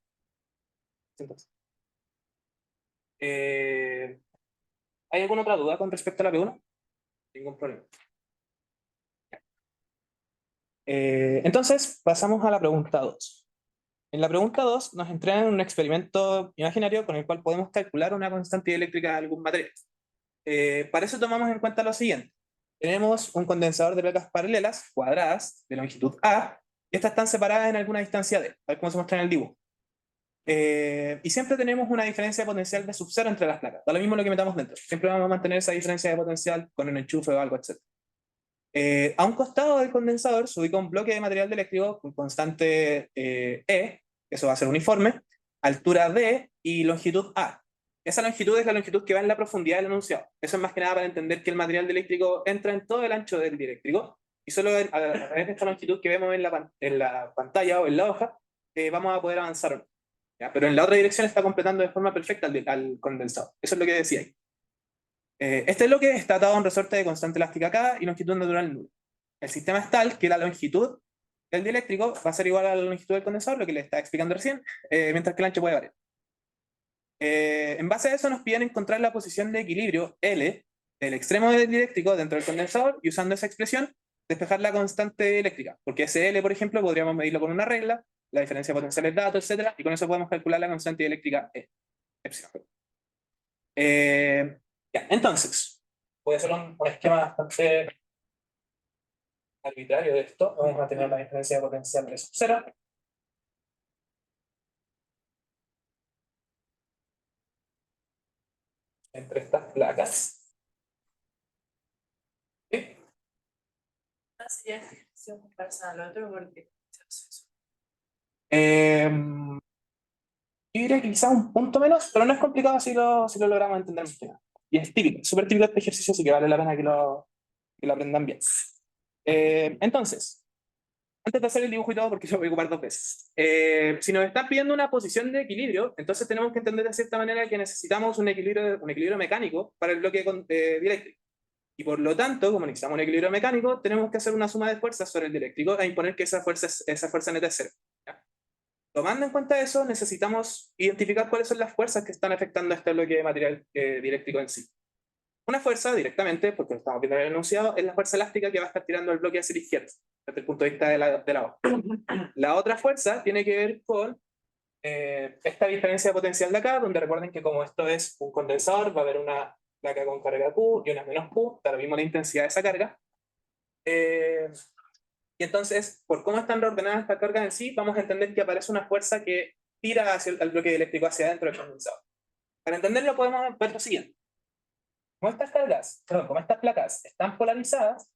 Entonces, ¿hay alguna otra duda con respecto a la P1? Ningún problema. Entonces, pasamos a la pregunta 2. En la pregunta 2 nos entregan un experimento imaginario con el cual podemos calcular una constante eléctrica de algún material. Para eso tomamos en cuenta lo siguiente. Tenemos un condensador de placas paralelas, cuadradas, de longitud A, y estas están separadas en alguna distancia D, tal como se muestra en el dibujo. Y siempre tenemos una diferencia de potencial de sub-cero entre las placas. Da lo mismo lo que metamos dentro. Siempre vamos a mantener esa diferencia de potencial con un enchufe o algo, etc. A un costado del condensador se ubica un bloque de material eléctrico con constante E, eso va a ser uniforme, altura D y longitud A. Esa longitud es la longitud que va en la profundidad del enunciado. Eso es más que nada para entender que el material eléctrico entra en todo el ancho del dieléctrico y solo a través de esta longitud que vemos en la pantalla o en la hoja vamos a poder avanzar o no. ¿Ya? Pero en la otra dirección está completando de forma perfecta al condensador. Eso es lo que decía ahí. Este bloque está atado a un resorte de constante elástica K y longitud natural nula. El sistema es tal que la longitud del dieléctrico va a ser igual a la longitud del condensador, lo que le estaba explicando recién, mientras que el ancho puede variar. En base a eso nos piden encontrar la posición de equilibrio L del extremo del dieléctrico dentro del condensador y usando esa expresión despejar la constante eléctrica, porque ese L, por ejemplo, podríamos medirlo con una regla, la diferencia de potenciales de datos, etc. Y con eso podemos calcular la constante eléctrica E. Epsilon. Ya, entonces, voy a hacer un esquema bastante arbitrario de esto. Vamos a tener la diferencia de potencial de sub 0. Entre estas placas. ¿Sí? No sería ejercicio comparsa al otro porque Yo diría que quizás un punto menos, pero no es complicado si lo logramos entender más que nada. Y es típico, es súper típico este ejercicio, así que vale la pena que lo aprendan bien. Entonces, antes de hacer el dibujo y todo, porque yo voy a ocupar 2 veces. Si nos están pidiendo una posición de equilibrio, entonces tenemos que entender de cierta manera que necesitamos un equilibrio mecánico para el bloque dieléctrico. Y por lo tanto, como necesitamos un equilibrio mecánico, tenemos que hacer una suma de fuerzas sobre el dieléctrico e imponer que esa fuerza neta es cero. ¿Ya? Tomando en cuenta eso, necesitamos identificar cuáles son las fuerzas que están afectando a este bloque de material dieléctrico en sí. Una fuerza, directamente, porque lo estamos viendo en el enunciado, es la fuerza elástica que va a estar tirando el bloque hacia la izquierda, desde el punto de vista de la hoja. La otra fuerza tiene que ver con esta diferencia de potencial de acá, donde recuerden que como esto es un condensador, va a haber una placa con carga Q y una menos Q, da lo mismo la intensidad de esa carga. Y entonces, por cómo están reordenadas estas cargas en sí, vamos a entender que aparece una fuerza que tira hacia el bloque eléctrico hacia adentro del condensador. Para entenderlo podemos ver lo siguiente. Como estas placas están polarizadas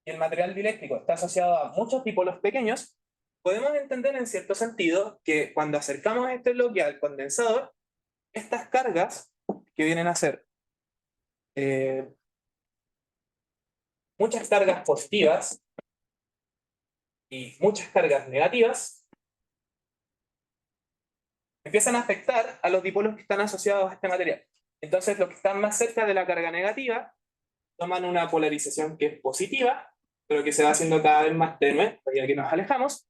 y el material dieléctrico está asociado a muchos dipolos pequeños, podemos entender en cierto sentido que cuando acercamos este bloque al condensador, estas cargas que vienen a ser muchas cargas positivas y muchas cargas negativas, empiezan a afectar a los dipolos que están asociados a este material. Entonces los que están más cerca de la carga negativa toman una polarización que es positiva, pero que se va haciendo cada vez más tenue, a medida que nos alejamos,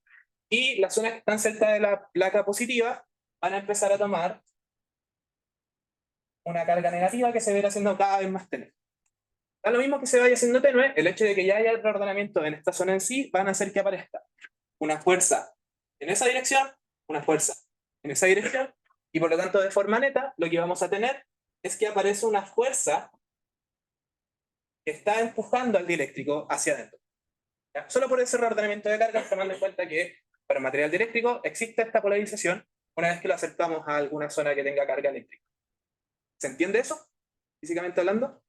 y las zonas que están cerca de la placa positiva van a empezar a tomar una carga negativa que se va a ir haciendo cada vez más tenue. Da lo mismo que se vaya haciendo tenue, el hecho de que ya haya el reordenamiento en esta zona en sí, van a hacer que aparezca una fuerza en esa dirección, una fuerza en esa dirección, y por lo tanto de forma neta, lo que vamos a tener es que aparece una fuerza que está empujando al dieléctrico hacia adentro. ¿Ya? Solo por ese reordenamiento de cargas, tomando en cuenta que para el material dieléctrico existe esta polarización una vez que lo acercamos a alguna zona que tenga carga eléctrica. ¿Se entiende eso? Físicamente hablando.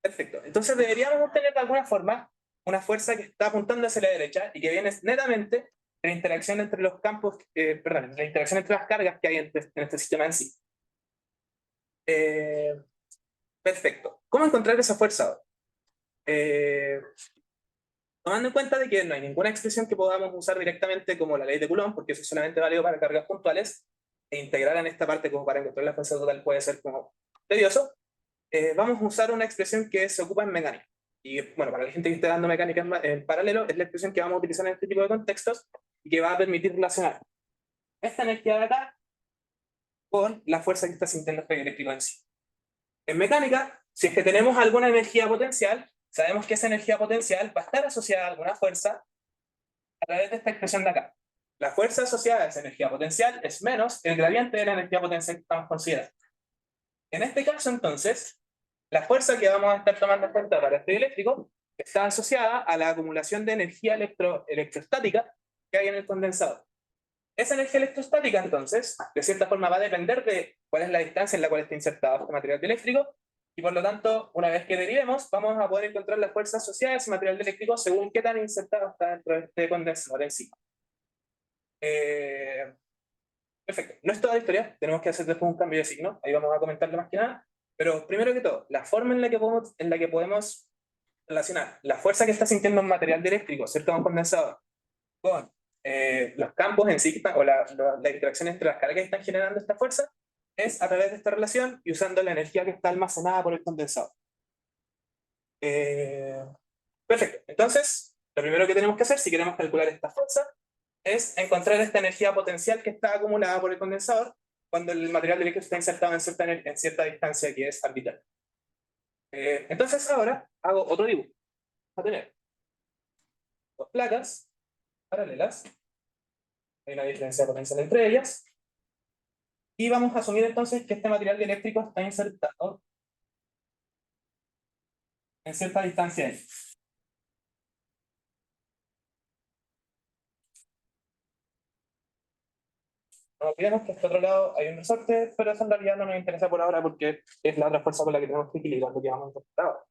Perfecto. Entonces deberíamos tener de alguna forma una fuerza que está apuntando hacia la derecha y que viene netamente la interacción entre los campos, perdón, la interacción entre las cargas que hay en este sistema en sí. Perfecto. ¿Cómo encontrar esa fuerza? Tomando en cuenta de que no hay ninguna expresión que podamos usar directamente como la ley de Coulomb, porque eso es solamente válido para cargas puntuales, e integrar en esta parte como para encontrar la fuerza total puede ser como tedioso, vamos a usar una expresión que se ocupa en mecánica. Y bueno, para la gente que esté dando mecánica en paralelo, es la expresión que vamos a utilizar en este tipo de contextos y que va a permitir relacionar esta energía de acá con la fuerza que está sintiendo este eléctrico en sí. En mecánica, si es que tenemos alguna energía potencial, sabemos que esa energía potencial va a estar asociada a alguna fuerza a través de esta expresión de acá. La fuerza asociada a esa energía potencial es menos el gradiente de la energía potencial que estamos considerando. En este caso, entonces, la fuerza que vamos a estar tomando en cuenta para este eléctrico está asociada a la acumulación de energía electrostática que hay en el condensador. Esa energía electrostática, entonces, de cierta forma va a depender de cuál es la distancia en la cual está insertado este material eléctrico, y por lo tanto, una vez que derivemos, vamos a poder encontrar la fuerza asociada a ese material eléctrico según qué tan insertado está dentro de este condensador en sí. Perfecto. No es toda la historia, tenemos que hacer después un cambio de signo, ahí vamos a comentarlo más que nada, pero primero que todo, la forma en la que podemos relacionar la fuerza que está sintiendo un material eléctrico cerca de un condensador con los campos en sí, o la interacción entre las cargas que están generando esta fuerza, es a través de esta relación y usando la energía que está almacenada por el condensador. Perfecto. Entonces, lo primero que tenemos que hacer, si queremos calcular esta fuerza, es encontrar esta energía potencial que está acumulada por el condensador cuando el material eléctrico está insertado en cierta distancia que es arbitraria. Entonces, ahora hago otro dibujo. Vamos a tener dos placas paralelas. Hay una diferencia potencial entre ellas. Y vamos a asumir entonces que este material eléctrico está insertado en cierta distancia ahí. No olvidemos que a este otro lado hay un resorte, pero eso en realidad no nos interesa por ahora porque es la otra fuerza con la que tenemos que equilibrar lo que vamos a encontrar ahora.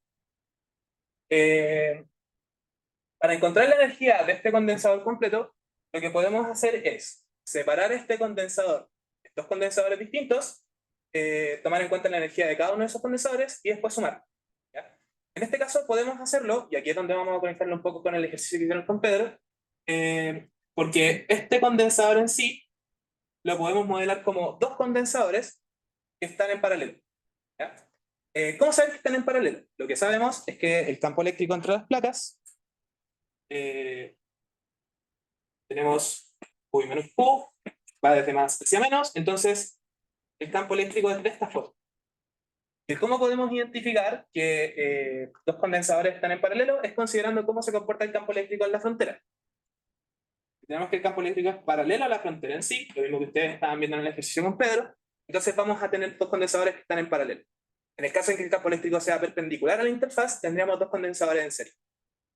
Para encontrar la energía de este condensador completo, lo que podemos hacer es separar este condensador, estos condensadores distintos, tomar en cuenta la energía de cada uno de esos condensadores y después sumar. ¿Ya? En este caso podemos hacerlo, y aquí es donde vamos a conectarlo un poco con el ejercicio que hicieron con Pedro, porque este condensador en sí lo podemos modelar como dos condensadores que están en paralelo. ¿Ya? ¿Cómo saber que están en paralelo? Lo que sabemos es que el campo eléctrico entre las placas tenemos Q y menos Q, va desde más hacia menos, entonces el campo eléctrico es de esta forma. ¿Y cómo podemos identificar que dos condensadores están en paralelo? Es considerando cómo se comporta el campo eléctrico en la frontera. Tenemos que el campo eléctrico es paralelo a la frontera en sí, lo mismo que ustedes estaban viendo en el ejercicio con Pedro, entonces vamos a tener dos condensadores que están en paralelo. En el caso en que el campo eléctrico sea perpendicular a la interfaz, tendríamos dos condensadores en serie.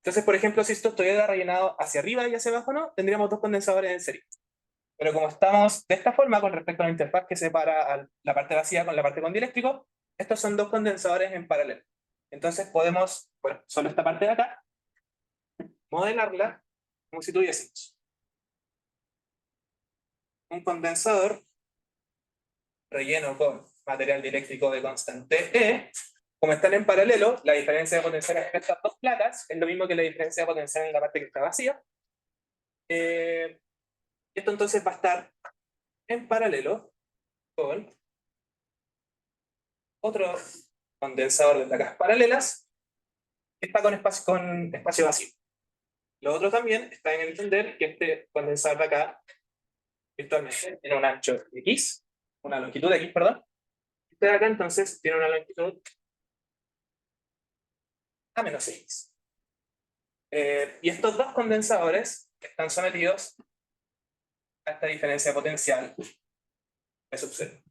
Entonces, por ejemplo, si esto estuviera rellenado hacia arriba y hacia abajo, no, tendríamos dos condensadores en serie. Pero como estamos de esta forma con respecto a la interfaz que separa la parte vacía con la parte con dieléctrico, estos son dos condensadores en paralelo. Entonces podemos, bueno, solo esta parte de acá, modelarla como si tuviésemos un condensador relleno con material dieléctrico de constante E. Como están en paralelo, la diferencia de potencial entre estas dos placas es lo mismo que la diferencia de potencial en la parte que está vacía. Esto entonces va a estar en paralelo con otro condensador de placas paralelas que está con espacio vacío. Lo otro también está en entender que este condensador de acá virtualmente tiene un ancho X, una longitud de X, perdón. Este de acá entonces tiene una longitud a menos X. Y estos dos condensadores están sometidos a esta diferencia potencial de sub 0.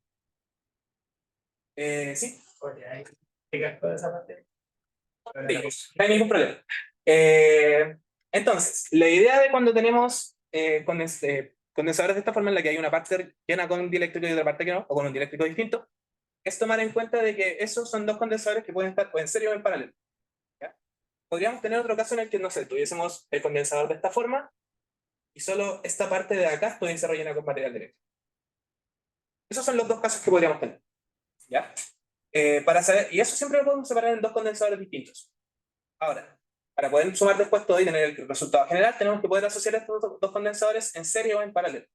¿Sí? Oye, hay que toda esa parte. Sí, no hay ningún problema. Entonces, la idea de cuando tenemos condensadores de esta forma en la que hay una parte llena con un dieléctrico y otra parte que no, o con un dieléctrico distinto, es tomar en cuenta de que esos son dos condensadores que pueden estar o en serie o en paralelo. ¿Ya? Podríamos tener otro caso en el que, no sé, tuviésemos el condensador de esta forma y solo esta parte de acá puede ser rellena con material eléctrico. Esos son los dos casos que podríamos tener. ¿Ya? Para saber, y eso siempre lo podemos separar en dos condensadores distintos. Ahora, para poder sumar después todo y tener el resultado general, tenemos que poder asociar estos dos condensadores en serie o en paralelo.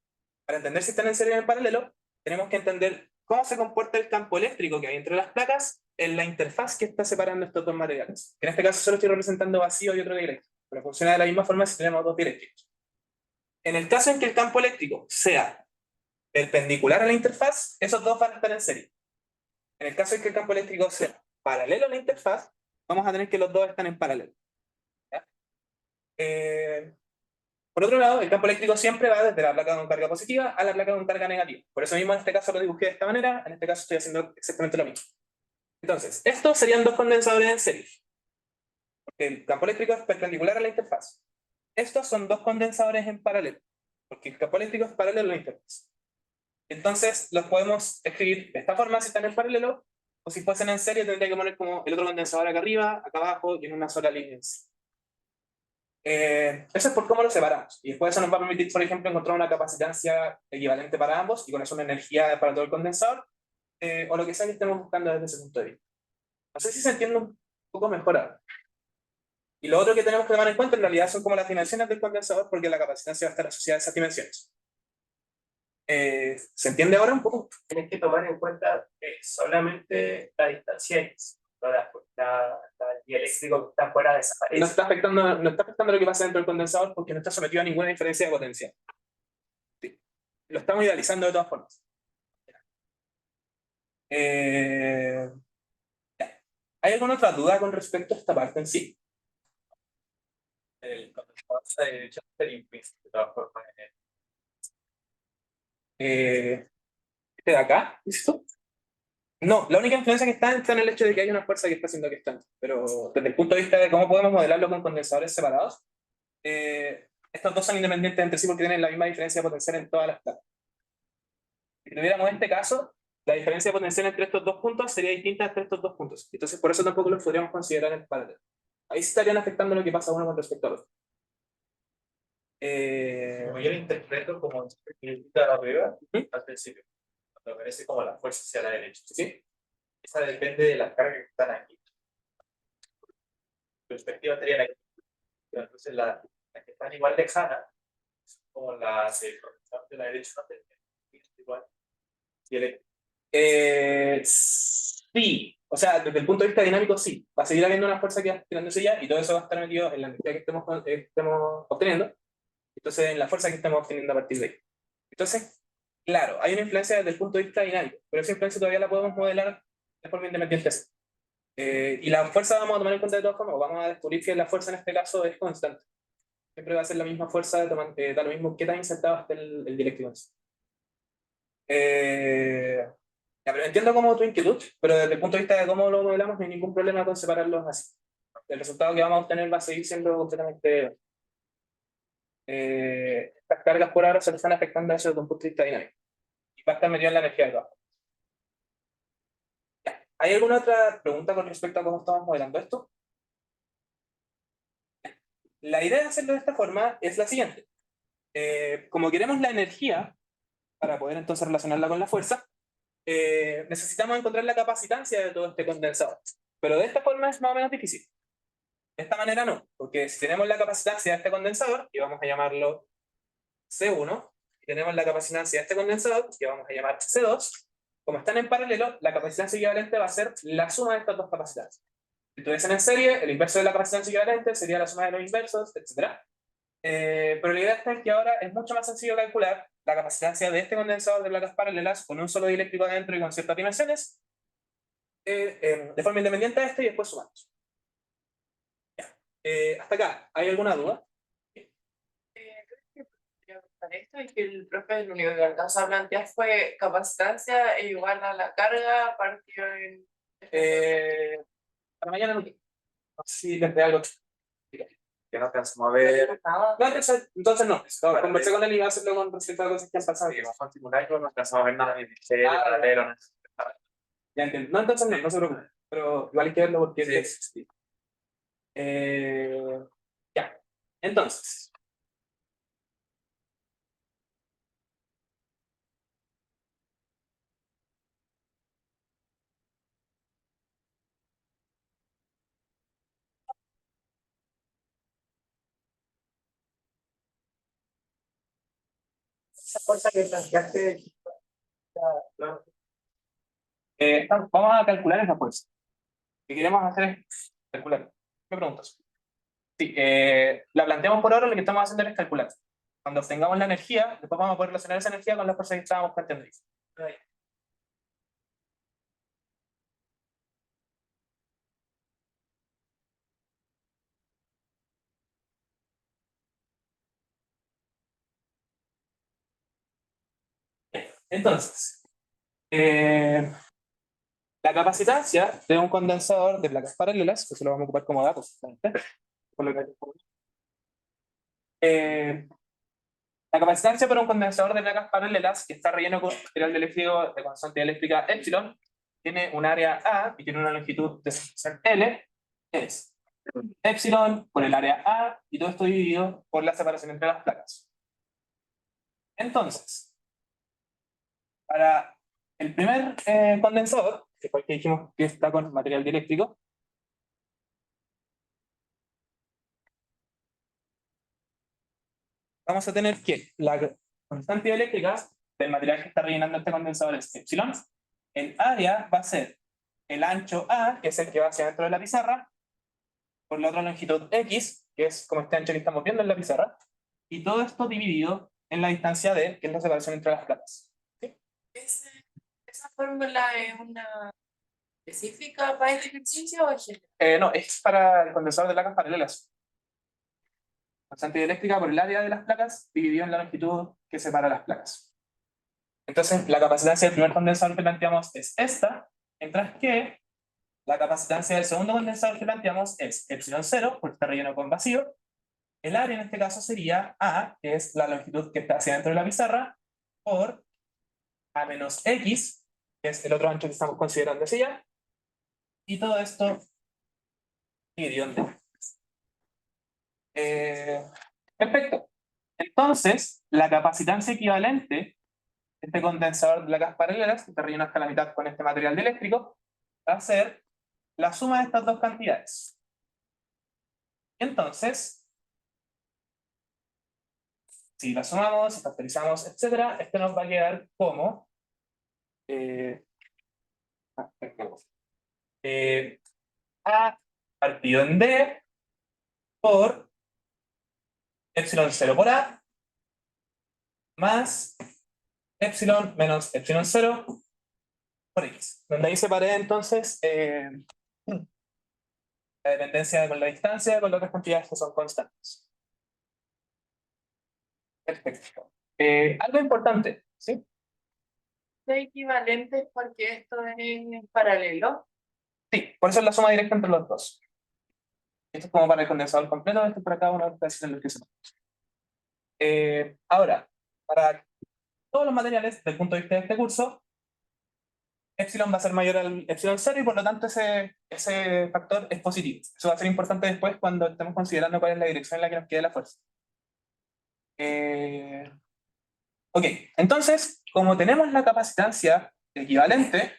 Para entender si están en serie o en paralelo, tenemos que entender cómo se comporta el campo eléctrico que hay entre las placas en la interfaz que está separando estos dos materiales. En este caso solo estoy representando vacío y otro dieléctrico, pero funciona de la misma forma si tenemos dos dieléctricos. En el caso en que el campo eléctrico sea perpendicular a la interfaz, esos dos van a estar en serie. En el caso en que el campo eléctrico sea paralelo a la interfaz, vamos a tener que los dos están en paralelo. ¿Ya? Por otro lado, el campo eléctrico siempre va desde la placa con carga positiva a la placa con carga negativa. Por eso mismo en este caso lo dibujé de esta manera, en este caso estoy haciendo exactamente lo mismo. Entonces, estos serían dos condensadores en serie. Porque el campo eléctrico es perpendicular a la interfaz. Estos son dos condensadores en paralelo, porque el campo eléctrico es paralelo a la interfaz. Entonces, los podemos escribir de esta forma si están en paralelo, o si fuesen en serie tendría que poner como el otro condensador acá arriba, acá abajo y en una sola línea en sí. Eso es por cómo los separamos. Y después eso nos va a permitir, por ejemplo, encontrar una capacitancia equivalente para ambos y con eso una energía para todo el condensador, o lo que sea que estemos buscando desde ese punto de vista. No sé si se entiende un poco mejor ahora. Y lo otro que tenemos que tomar en cuenta en realidad son como las dimensiones del condensador, porque la capacitancia va a estar asociada a esas dimensiones. ¿Se entiende ahora un poco? Tienes que tomar en cuenta solamente la distancia X. El dieléctrico que está fuera desaparece. No está afectando lo que pasa dentro del condensador porque no está sometido a ninguna diferencia de potencial. Sí. Lo estamos idealizando de todas formas. ¿Hay alguna otra duda con respecto a esta parte en sí? El condensador se derecha ser implícito, de todas formas. ¿Este de acá? ¿Listo? No, la única influencia que está en el hecho de que hay una fuerza que está haciendo que están. Pero desde el punto de vista de cómo podemos modelarlo con condensadores separados, estos dos son independientes entre sí porque tienen la misma diferencia de potencial en todas las placas. Si tuviéramos este caso, la diferencia de potencial entre estos dos puntos sería distinta entre estos dos puntos. Entonces, por eso tampoco los podríamos considerar en paralelo. Ahí sí estarían afectando lo que pasa uno con respecto al otro. Como yo lo interpreto como de arriba al principio, cuando aparece como la fuerza hacia la derecha. ¿Sí? Esa depende de las cargas que están aquí. Perspectiva sería la que. Entonces, las que están igual lejanas, como las de la derecha, no tendrían igual. Y Sí, o sea, desde el punto de vista dinámico sí, va a seguir habiendo una fuerza que va tirándose ya y todo eso va a estar metido en la energía que estemos obteniendo, entonces en la fuerza que estemos obteniendo a partir de ahí. Entonces, claro, hay una influencia desde el punto de vista dinámico, pero esa influencia todavía la podemos modelar de forma independiente. Y la fuerza vamos a tomar en cuenta de todas formas, vamos a descubrir que la fuerza en este caso es constante. Siempre va a ser la misma fuerza, da lo mismo que tan insertado esté el dieléctrico en sí. Ya, pero entiendo como tu inquietud, pero desde el punto de vista de cómo lo modelamos no hay ningún problema con separarlos así. El resultado que vamos a obtener va a seguir siendo completamente... estas cargas por ahora se le están afectando a eso desde un punto de vista dinámico. Y va a estar metido en la energía de trabajo. ¿Hay alguna otra pregunta con respecto a cómo estamos modelando esto? La idea de hacerlo de esta forma es la siguiente. Como queremos la energía, para poder entonces relacionarla con la fuerza, necesitamos encontrar la capacitancia de todo este condensador. Pero de esta forma es más o menos difícil. De esta manera no, porque si tenemos la capacitancia de este condensador, que vamos a llamarlo C1, y tenemos la capacitancia de este condensador, que vamos a llamar C2, como están en paralelo, la capacitancia equivalente va a ser la suma de estas dos capacidades. Si estuviesen en serie, el inverso de la capacitancia equivalente sería la suma de los inversos, etc. Pero la idea es que ahora es mucho más sencillo calcular la capacitancia de este condensador de placas paralelas con un solo dieléctrico adentro y con ciertas dimensiones, de forma independiente a este y después sumamos. Hasta acá, ¿hay alguna duda? Esto y que el profe lo único que alcanzó a plantear fue capacitancia e igual a la carga partido en... Para mañana no sé si les dé algo. que no alcanzamos a ver. No, entonces no. Conversé con él y iba a hacerlo con respecto a cosas que han pasado. Sí, vamos a simular, no alcanzamos a ver nada ni de serie, paralelo, nada. Ya entiendo. No, entonces no se preocupe. Pero igual hay que verlo porque Sí. es... Ya. Entonces, esa fuerza que planteaste, no, Vamos a calcular esa fuerza. Lo que queremos hacer es calcular. ¿Me preguntas? Sí, la planteamos por ahora, lo que estamos haciendo es calcular. Cuando obtengamos la energía, después vamos a poder relacionar esa energía con la fuerza que estábamos planteando. no, Entonces, la capacitancia de un condensador de placas paralelas, que se lo vamos a ocupar como datos, justamente, por lo que- la capacitancia para un condensador de placas paralelas que está relleno con material dieléctrico de constante eléctrica epsilon, tiene un área A y tiene una longitud de sección L, es epsilon por el área A y todo esto dividido por la separación entre las placas. Entonces, para el primer condensador, que fue el que dijimos que está con material dieléctrico, vamos a tener que la constante eléctrica del material que está rellenando este condensador es epsilon. El área va a ser el ancho A, que es el que va hacia dentro de la pizarra, por la otra longitud X, que es como este ancho que estamos viendo en la pizarra, y todo esto dividido en la distancia D, que es la separación entre las placas. ¿Esa fórmula es una específica para este ejercicio o es general? No, es para el condensador de placas paralelas. Constante eléctrica por el área de las placas dividido en la longitud que separa las placas. Entonces, la capacitancia del primer condensador que planteamos es esta, mientras que la capacitancia del segundo condensador que planteamos es epsilon 0, porque está relleno con vacío. El área en este caso sería A, que es la longitud que está hacia dentro de la pizarra, por A menos X, que es el otro ancho que estamos considerando hacia allá. Y todo esto dividido en D. Perfecto. Entonces, la capacitancia equivalente de este condensador de placas paralelas, que está relleno hasta la mitad con este material dieléctrico, va a ser la suma de estas dos cantidades. Entonces, si la sumamos, factorizamos, etcétera, esto nos va a quedar como A partido en D por epsilon 0 por A más epsilon menos epsilon 0 por X. Donde ahí separé entonces la dependencia con la distancia con las otras cantidades que son constantes. Perfecto. Algo importante, ¿sí? ¿Es equivalente porque esto es en paralelo? Sí, por eso es la suma directa entre los dos. Esto es como para el condensador completo, esto es para cada uno de los pedazos en los que se ahora, para todos los materiales, desde el punto de vista de este curso, epsilon va a ser mayor al epsilon 0 y por lo tanto ese factor es positivo. Eso va a ser importante después cuando estemos considerando cuál es la dirección en la que nos queda la fuerza. Ok, entonces, como tenemos la capacitancia equivalente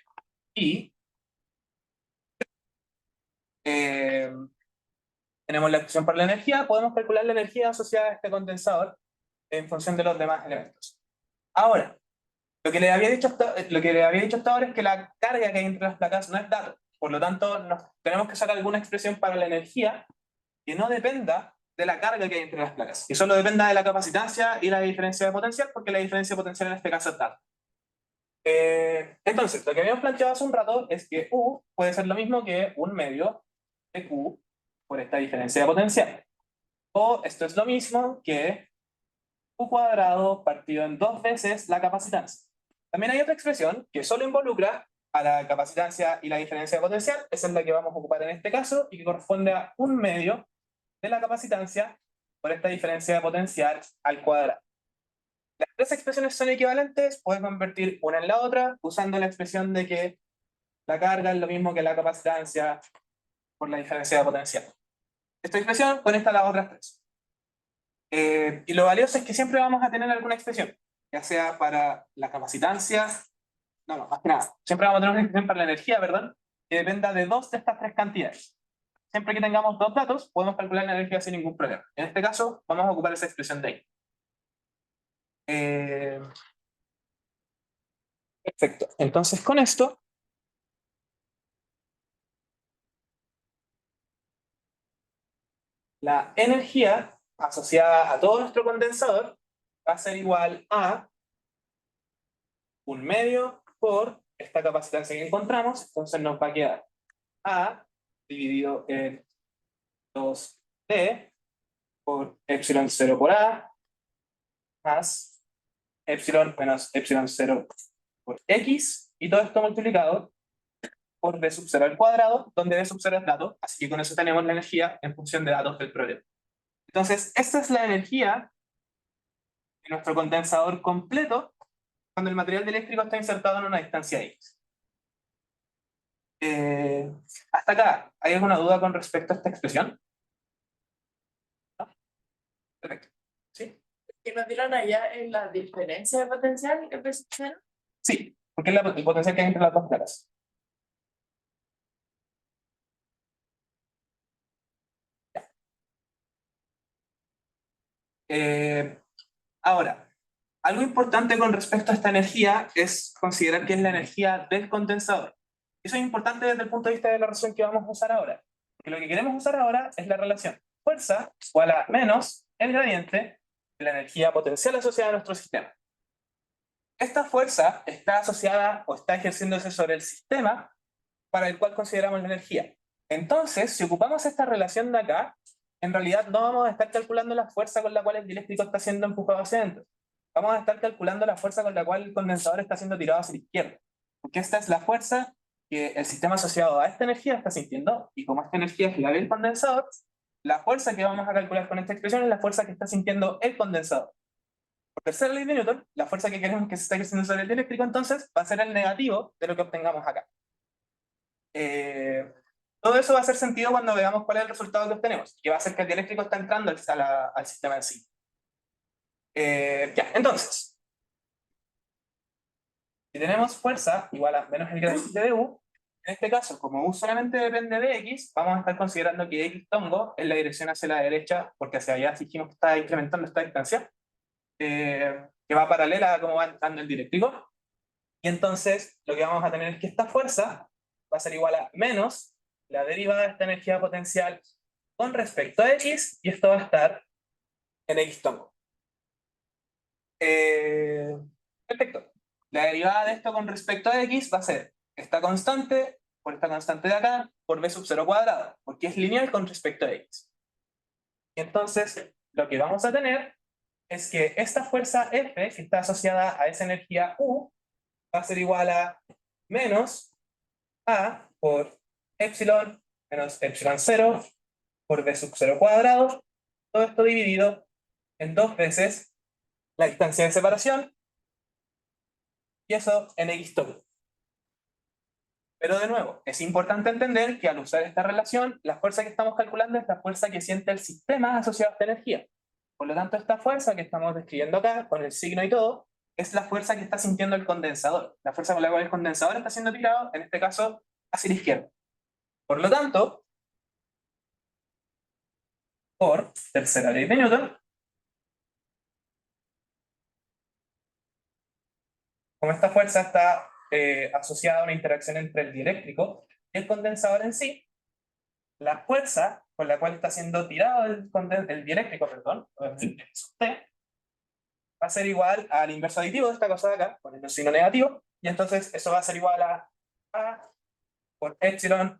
y tenemos la expresión para la energía, podemos calcular la energía asociada a este condensador en función de los demás elementos. Ahora, lo que le había dicho hasta ahora es que la carga que hay entre las placas no es dato. Por lo tanto, tenemos que sacar alguna expresión para la energía que no dependa de la carga que hay entre las placas, que solo dependa de la capacitancia y la diferencia de potencial, porque la diferencia de potencial en este caso es dato. Entonces, lo que habíamos planteado hace un rato es que U puede ser lo mismo que un medio de Q por esta diferencia de potencial. O esto es lo mismo que Q cuadrado partido en 2 veces la capacitancia. También hay otra expresión que solo involucra a la capacitancia y la diferencia de potencial, esa es la que vamos a ocupar en este caso, y que corresponde a un medio de la capacitancia por esta diferencia de potencial al cuadrado. Las tres expresiones son equivalentes, puedes convertir una en la otra usando la expresión de que la carga es lo mismo que la capacitancia por la diferencia de potencial. Esta expresión conecta las otras tres. Y lo valioso es que siempre vamos a tener alguna expresión, ya sea para la capacitancia, no, más que nada, siempre vamos a tener una expresión para la energía, perdón, que dependa de dos de estas tres cantidades. Siempre que tengamos dos datos, podemos calcular la energía sin ningún problema. En este caso, vamos a ocupar esa expresión de ahí. Perfecto. Entonces, con esto, la energía asociada a todo nuestro condensador va a ser igual a 1/2 por esta capacitancia que encontramos. Entonces nos va a quedar A dividido en 2D por epsilon 0 por A más epsilon menos epsilon 0 por X, y todo esto multiplicado por B sub 0 al cuadrado, donde B sub 0 es dato, así que con eso tenemos la energía en función de datos del problema. Entonces, esta es la energía de nuestro condensador completo cuando el material dieléctrico está insertado en una distancia X. Hasta acá, ¿hay alguna duda con respecto a esta expresión? ¿No? Perfecto. ¿Sí? Que nos dieron allá en la diferencia de potencial que cero. Sí, porque es el potencial que hay entre las dos placas. Ahora, algo importante con respecto a esta energía es considerar que es la energía del condensador. Eso es importante desde el punto de vista de la relación que vamos a usar ahora. Porque lo que queremos usar ahora es la relación fuerza igual a menos el gradiente de la energía potencial asociada a nuestro sistema. Esta fuerza está asociada o está ejerciéndose sobre el sistema para el cual consideramos la energía. Entonces, si ocupamos esta relación de acá, en realidad no vamos a estar calculando la fuerza con la cual el dieléctrico está siendo empujado hacia adentro. Vamos a estar calculando la fuerza con la cual el condensador está siendo tirado hacia la izquierda. Porque esta es la fuerza que el sistema asociado a esta energía está sintiendo, y como esta energía es la del condensador, la fuerza que vamos a calcular con esta expresión es la fuerza que está sintiendo el condensador. Por tercera ley de Newton, la fuerza que queremos que se esté ejerciendo sobre el dieléctrico entonces va a ser el negativo de lo que obtengamos acá. Todo eso va a hacer sentido cuando veamos cuál es el resultado que obtenemos, que va a ser que el dieléctrico está entrando al sistema en sí. Ya, entonces, si tenemos fuerza igual a menos el gradiente de U, en este caso, como U solamente depende de X, vamos a estar considerando que X tongo es la dirección hacia la derecha, porque hacia allá dijimos que está incrementando esta distancia, que va paralela a cómo va entrando el dieléctrico. Y entonces, lo que vamos a tener es que esta fuerza va a ser igual a menos la derivada de esta energía potencial con respecto a X, y esto va a estar en X tongo. Perfecto. La derivada de esto con respecto a X va a ser esta constante por esta constante de acá por B sub 0 cuadrado, porque es lineal con respecto a X. Y entonces, lo que vamos a tener es que esta fuerza F, que está asociada a esa energía U, va a ser igual a menos A por epsilon menos epsilon 0 por B sub 0 cuadrado, todo esto dividido en 2 veces la distancia de separación, y eso en X tongo. Pero de nuevo, es importante entender que al usar esta relación, la fuerza que estamos calculando es la fuerza que siente el sistema asociado a esta energía. Por lo tanto, esta fuerza que estamos describiendo acá, con el signo y todo, es la fuerza que está sintiendo el condensador. La fuerza con la cual el condensador está siendo tirado, en este caso, hacia la izquierda. Por lo tanto, por tercera ley de Newton, como esta fuerza está asociada a una interacción entre el dieléctrico y el condensador en sí, la fuerza con la cual está siendo tirado el dieléctrico, perdón, va a ser igual al inverso aditivo de esta cosa de acá, con el signo negativo, y entonces eso va a ser igual a A por epsilon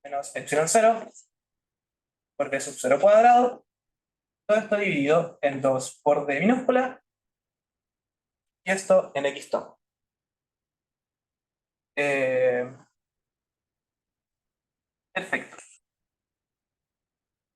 menos epsilon 0 por B sub 0 cuadrado, todo esto dividido en 2 por D minúscula, y esto en X tongo. Perfecto.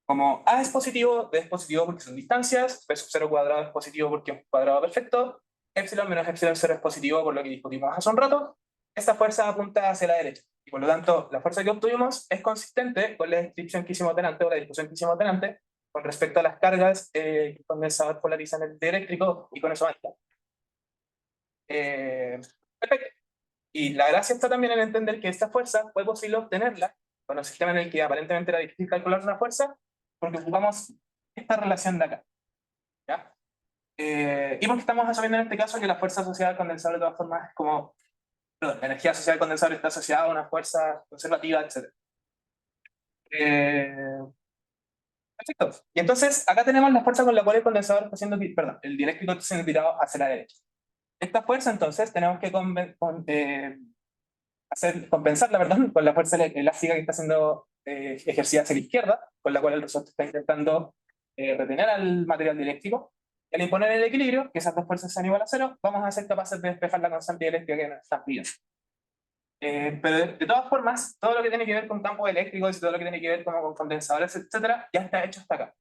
Como A es positivo, D es positivo porque son distancias, B sub 0 cuadrado es positivo porque es un cuadrado perfecto, epsilon menos epsilon 0 es positivo por lo que discutimos hace un rato, esta fuerza apunta hacia la derecha. Y por lo tanto, la fuerza que obtuvimos es consistente con la descripción que hicimos delante, o la discusión que hicimos delante, con respecto a las cargas que el condensador polariza en el dieléctrico, y con eso basta. Perfecto. Y la gracia está también en entender que esta fuerza fue posible obtenerla con un sistema en el que aparentemente era difícil calcular una fuerza, porque ocupamos esta relación de acá. ¿Ya? Y porque estamos asumiendo en este caso que la fuerza asociada al condensador de todas formas es como, perdón, la energía asociada al condensador está asociada a una fuerza conservativa, etc. Perfecto. Y entonces acá tenemos la fuerza con la cual el condensador está siendo, perdón, el dieléctrico está siendo tirado hacia la derecha. Esta fuerza entonces tenemos que compensarla, perdón, con la fuerza elástica que está siendo ejercida hacia la izquierda, con la cual el resorte está intentando retener al material dieléctrico. Y al imponer el equilibrio, que esas dos fuerzas sean igual a cero, vamos a ser capaces de despejar la constante dieléctrica que nos está pidiendo. Pero de todas formas, todo lo que tiene que ver con campos eléctricos y todo lo que tiene que ver con condensadores, etcétera, ya está hecho hasta acá.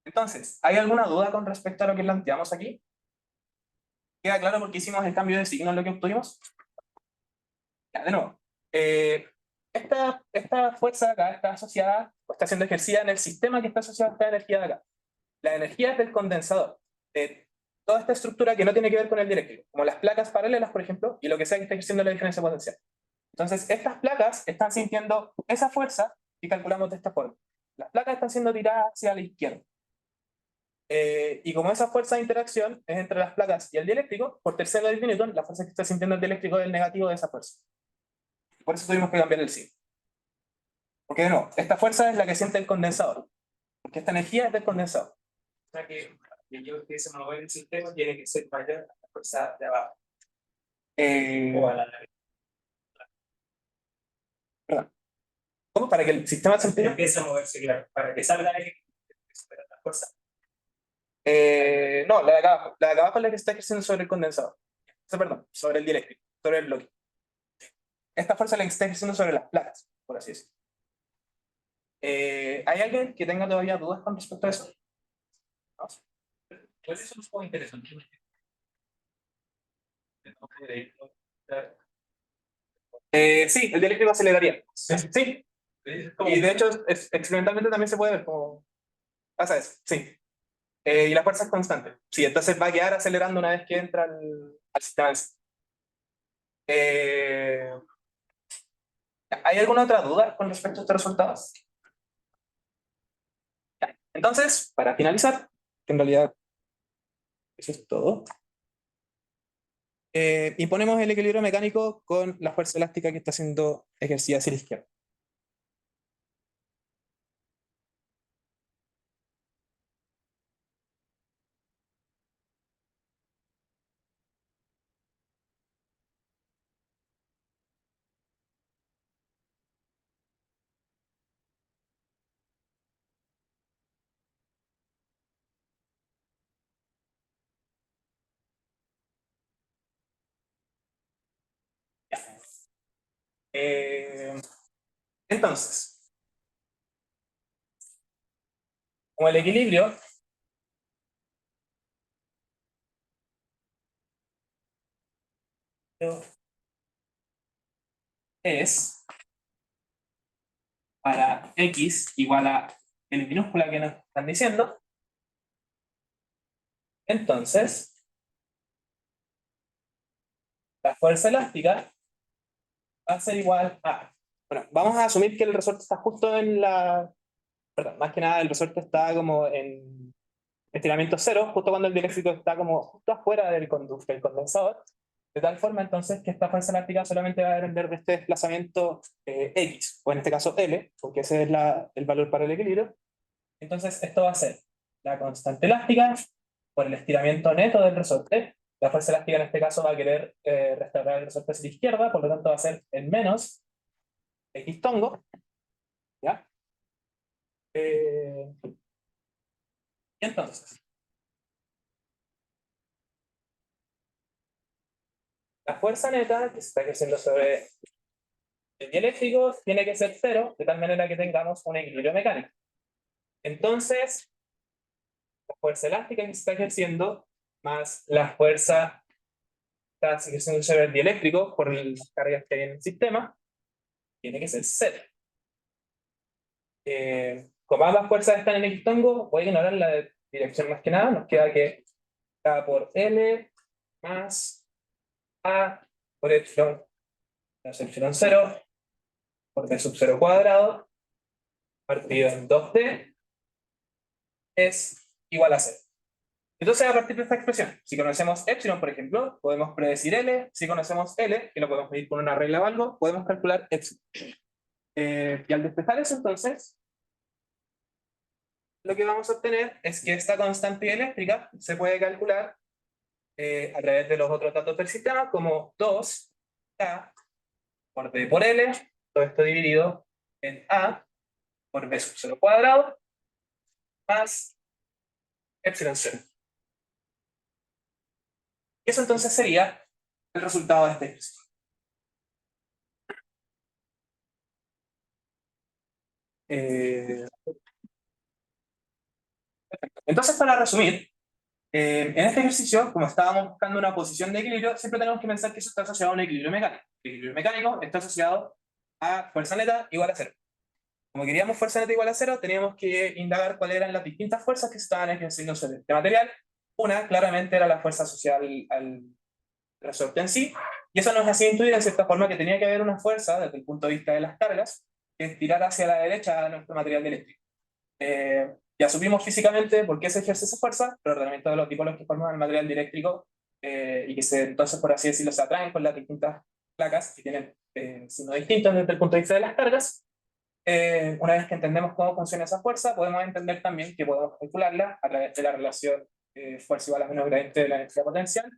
Entonces, ¿hay alguna duda con respecto a lo que planteamos aquí? ¿Queda claro por qué hicimos el cambio de signo en lo que obtuvimos? Ya, de nuevo. Esta fuerza de acá está asociada, o está siendo ejercida en el sistema que está asociado a esta energía de acá. La energía es del condensador, de toda esta estructura que no tiene que ver con el dieléctrico, como las placas paralelas, por ejemplo, y lo que sea que esté ejerciendo la diferencia potencial. Entonces, estas placas están sintiendo esa fuerza y calculamos de esta forma. Las placas están siendo tiradas hacia la izquierda. Y como esa fuerza de interacción es entre las placas y el dieléctrico, por tercer grado de Newton, la fuerza que está sintiendo el dieléctrico es el negativo de esa fuerza. Por eso tuvimos que cambiar el signo. Porque de nuevo, esta fuerza es la que siente el condensador. Porque esta energía es del condensador. O sea que yo que se mueve el sistema tiene que ser mayor a la fuerza de abajo. O a la Perdón. ¿Cómo? Para que el sistema se empiece a moverse, claro, para que salga de la fuerza. No, la de acá abajo. La de acá abajo es la que está ejerciendo sobre el condensador. O sea, perdón, sobre el dieléctrico, sobre el bloque. Esta fuerza es la que está ejerciendo sobre las placas, por así decirlo. ¿Hay alguien que tenga todavía dudas con respecto a eso? Vamos. Pues eso es un poco interesante. Sí, el dieléctrico aceleraría. Sí. Es como- Y de hecho, experimentalmente también se puede ver cómo pasa eso. Sí. Y la fuerza es constante. Sí, entonces va a quedar acelerando una vez que entra al sistema en sí. ¿Hay alguna otra duda con respecto a estos resultados? Ya. Entonces, para finalizar, que en realidad eso es todo, imponemos el equilibrio mecánico con la fuerza elástica que está siendo ejercida hacia la izquierda. Eh, entonces, como el equilibrio es para x igual a L minúscula que nos están diciendo, entonces la fuerza elástica va a ser igual a... Bueno, vamos a asumir que el resorte está justo en la... Perdón, más que nada el resorte está como en estiramiento cero, justo cuando el dieléctrico está como justo afuera del condensador, de tal forma entonces que esta fuerza elástica solamente va a depender de este desplazamiento X, o en este caso L, porque ese es el valor para el equilibrio. Entonces esto va a ser la constante elástica por el estiramiento neto del resorte. La fuerza elástica en este caso va a querer restaurar el resorte hacia la izquierda, por lo tanto va a ser en menos X tongo. ¿Ya? Y entonces, la fuerza neta que se está ejerciendo sobre el dieléctrico tiene que ser cero, de tal manera que tengamos un equilibrio mecánico. Entonces, la fuerza elástica que se está ejerciendo más la fuerza que está ejerciendo sobre el dieléctrico por las cargas que hay en el sistema, tiene que ser cero. Como ambas fuerzas están en X tongo, voy a ignorar la dirección más que nada, nos queda que K por L más A por epsilon menos epsilon 0 por D sub 0 cuadrado partido en 2D es igual a 0. Entonces, a partir de esta expresión, si conocemos epsilon, por ejemplo, podemos predecir L. Si conocemos L, que lo podemos medir con una regla o algo, podemos calcular epsilon. Y al despejar eso, entonces, lo que vamos a obtener es que esta constante dieléctrica se puede calcular a través de los otros datos del sistema como 2K por D por L, todo esto dividido en A por B sub 0 cuadrado, más epsilon 0. Y eso entonces sería el resultado de esta expresión. Entonces, para resumir, en este ejercicio, como estábamos buscando una posición de equilibrio, siempre tenemos que pensar que eso está asociado a un equilibrio mecánico. El equilibrio mecánico está asociado a fuerza neta igual a 0. Como queríamos fuerza neta igual a 0, teníamos que indagar cuáles eran las distintas fuerzas que se estaban ejerciendo sobre este material. Una, claramente, era la fuerza asociada al resorte en sí, y eso nos hacía intuir en cierta forma que tenía que haber una fuerza, desde el punto de vista de las cargas, que estirara hacia la derecha a nuestro material eléctrico. Ya supimos físicamente por qué se ejerce esa fuerza, pero el ordenamiento de los dipolos que forman el material dieléctrico y que entonces, por así decirlo, se atraen con las distintas placas que tienen signos distintos desde el punto de vista de las cargas. Una vez que entendemos cómo funciona esa fuerza, podemos entender también que podemos calcularla a través de la relación fuerza igual a menos gradiente de la energía potencial,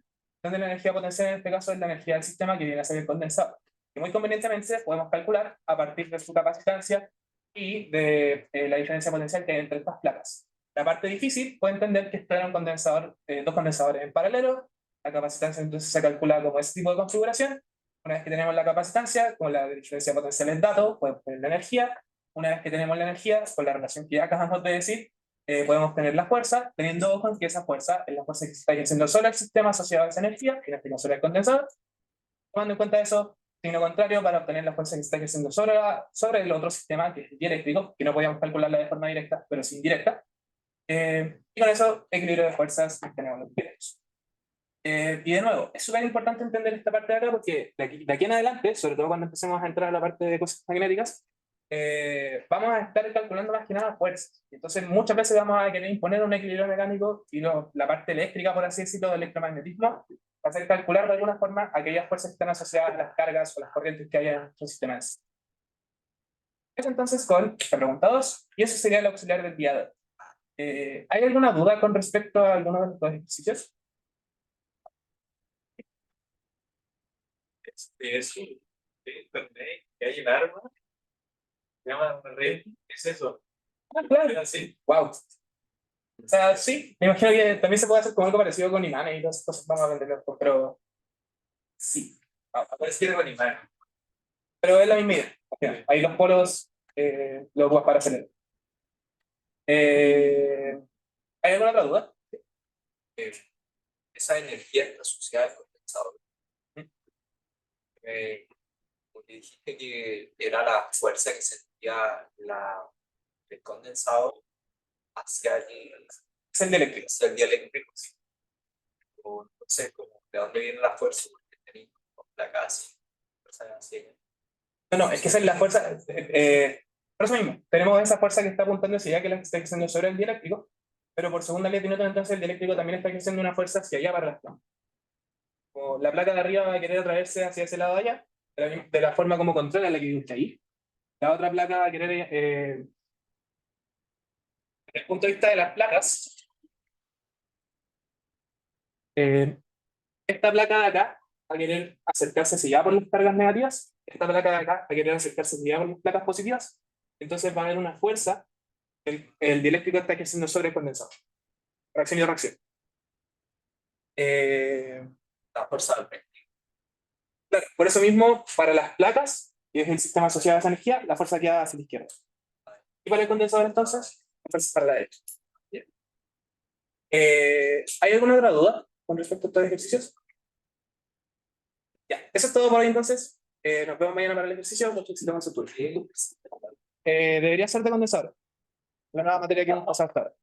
donde la energía potencial en este caso es la energía del sistema que viene a ser el condensador. Y muy convenientemente podemos calcular a partir de su capacitancia y de la diferencia potencial que hay entre estas placas. La parte difícil puede entender que esto era un condensador, dos condensadores en paralelo. La capacitancia entonces se calcula como ese tipo de configuración. Una vez que tenemos la capacitancia, con la diferencia potencial en datos, podemos tener la energía. Una vez que tenemos la energía, con la relación que ya acabamos de decir, podemos tener la fuerza, teniendo ojo en que esa fuerza es la fuerza que se está ejerciendo sobre el sistema asociado a esa energía, que en este caso sobre el condensador. Tomando en cuenta eso, signo contrario para obtener la fuerza que se está ejerciendo sobre el otro sistema, que es el dieléctrico, que no podíamos calcularla de forma directa, pero sí indirecta. Y con eso, equilibrio de fuerzas, tenemos lo que queremos. Y de nuevo, es súper importante entender esta parte de acá porque de aquí en adelante, sobre todo cuando empecemos a entrar a la parte de cosas magnéticas, vamos a estar calculando más que nada fuerzas. Entonces muchas veces vamos a querer imponer un equilibrio mecánico y la parte eléctrica, por así decirlo, del electromagnetismo, va a ser calcular de alguna forma aquellas fuerzas que están asociadas a las cargas o las corrientes que hay en nuestro sistema. Eso entonces con la pregunta 2, y eso sería el auxiliar del día de hoy. ¿Hay alguna duda con respecto a alguno de los ejercicios? Eso, internet, que hay un arma, se llama una red, ¿qué es eso? Ah, claro. Así. Wow. O sea, sí, me imagino que también se puede hacer como algo parecido con imanes y todas esas cosas, vamos a venderlo, pero sí. Pareciera con imagen. Pero es la misma idea. Ahí los polos los ocupas para acelerar. ¿Hay alguna otra duda? Esa energía está asociada al condensador. Porque dijiste que era la fuerza que sentía el condensador hacia Es el dieléctrico. hacia el dieléctrico. O, no sé, como, ¿de dónde viene la fuerza? Porque tenéis placas así, fuerza así. No, es que esa es la fuerza. Por eso mismo, tenemos esa fuerza que está apuntando hacia allá, que la está ejerciendo sobre el dieléctrico, pero por segunda ley de Newton, entonces el dieléctrico también está ejerciendo una fuerza hacia allá para las placas. Como la placa de arriba va a querer atraerse hacia ese lado de allá, de la forma como controla la que viste ahí. La otra placa va a querer, desde el punto de vista de las placas, esta placa de acá va a querer acercarse hacia allá por las cargas negativas, esta placa de acá va a querer acercarse hacia allá por las placas positivas, entonces va a haber una fuerza que el dieléctrico está ejerciendo sobre el condensador. Reacción y reacción. La fuerza del vector. Claro, por eso mismo, para las placas, que es el sistema asociado a esa energía, la fuerza queda hacia la izquierda. Y para el condensador, entonces, la fuerza es para la derecha. Bien. ¿Hay alguna otra duda con respecto a estos ejercicios? Ya, eso es todo por hoy entonces. Nos vemos mañana para el ejercicio. Mucho éxito con su turno. Debería ser de condensador. La nueva materia que hemos pasado hasta ahora.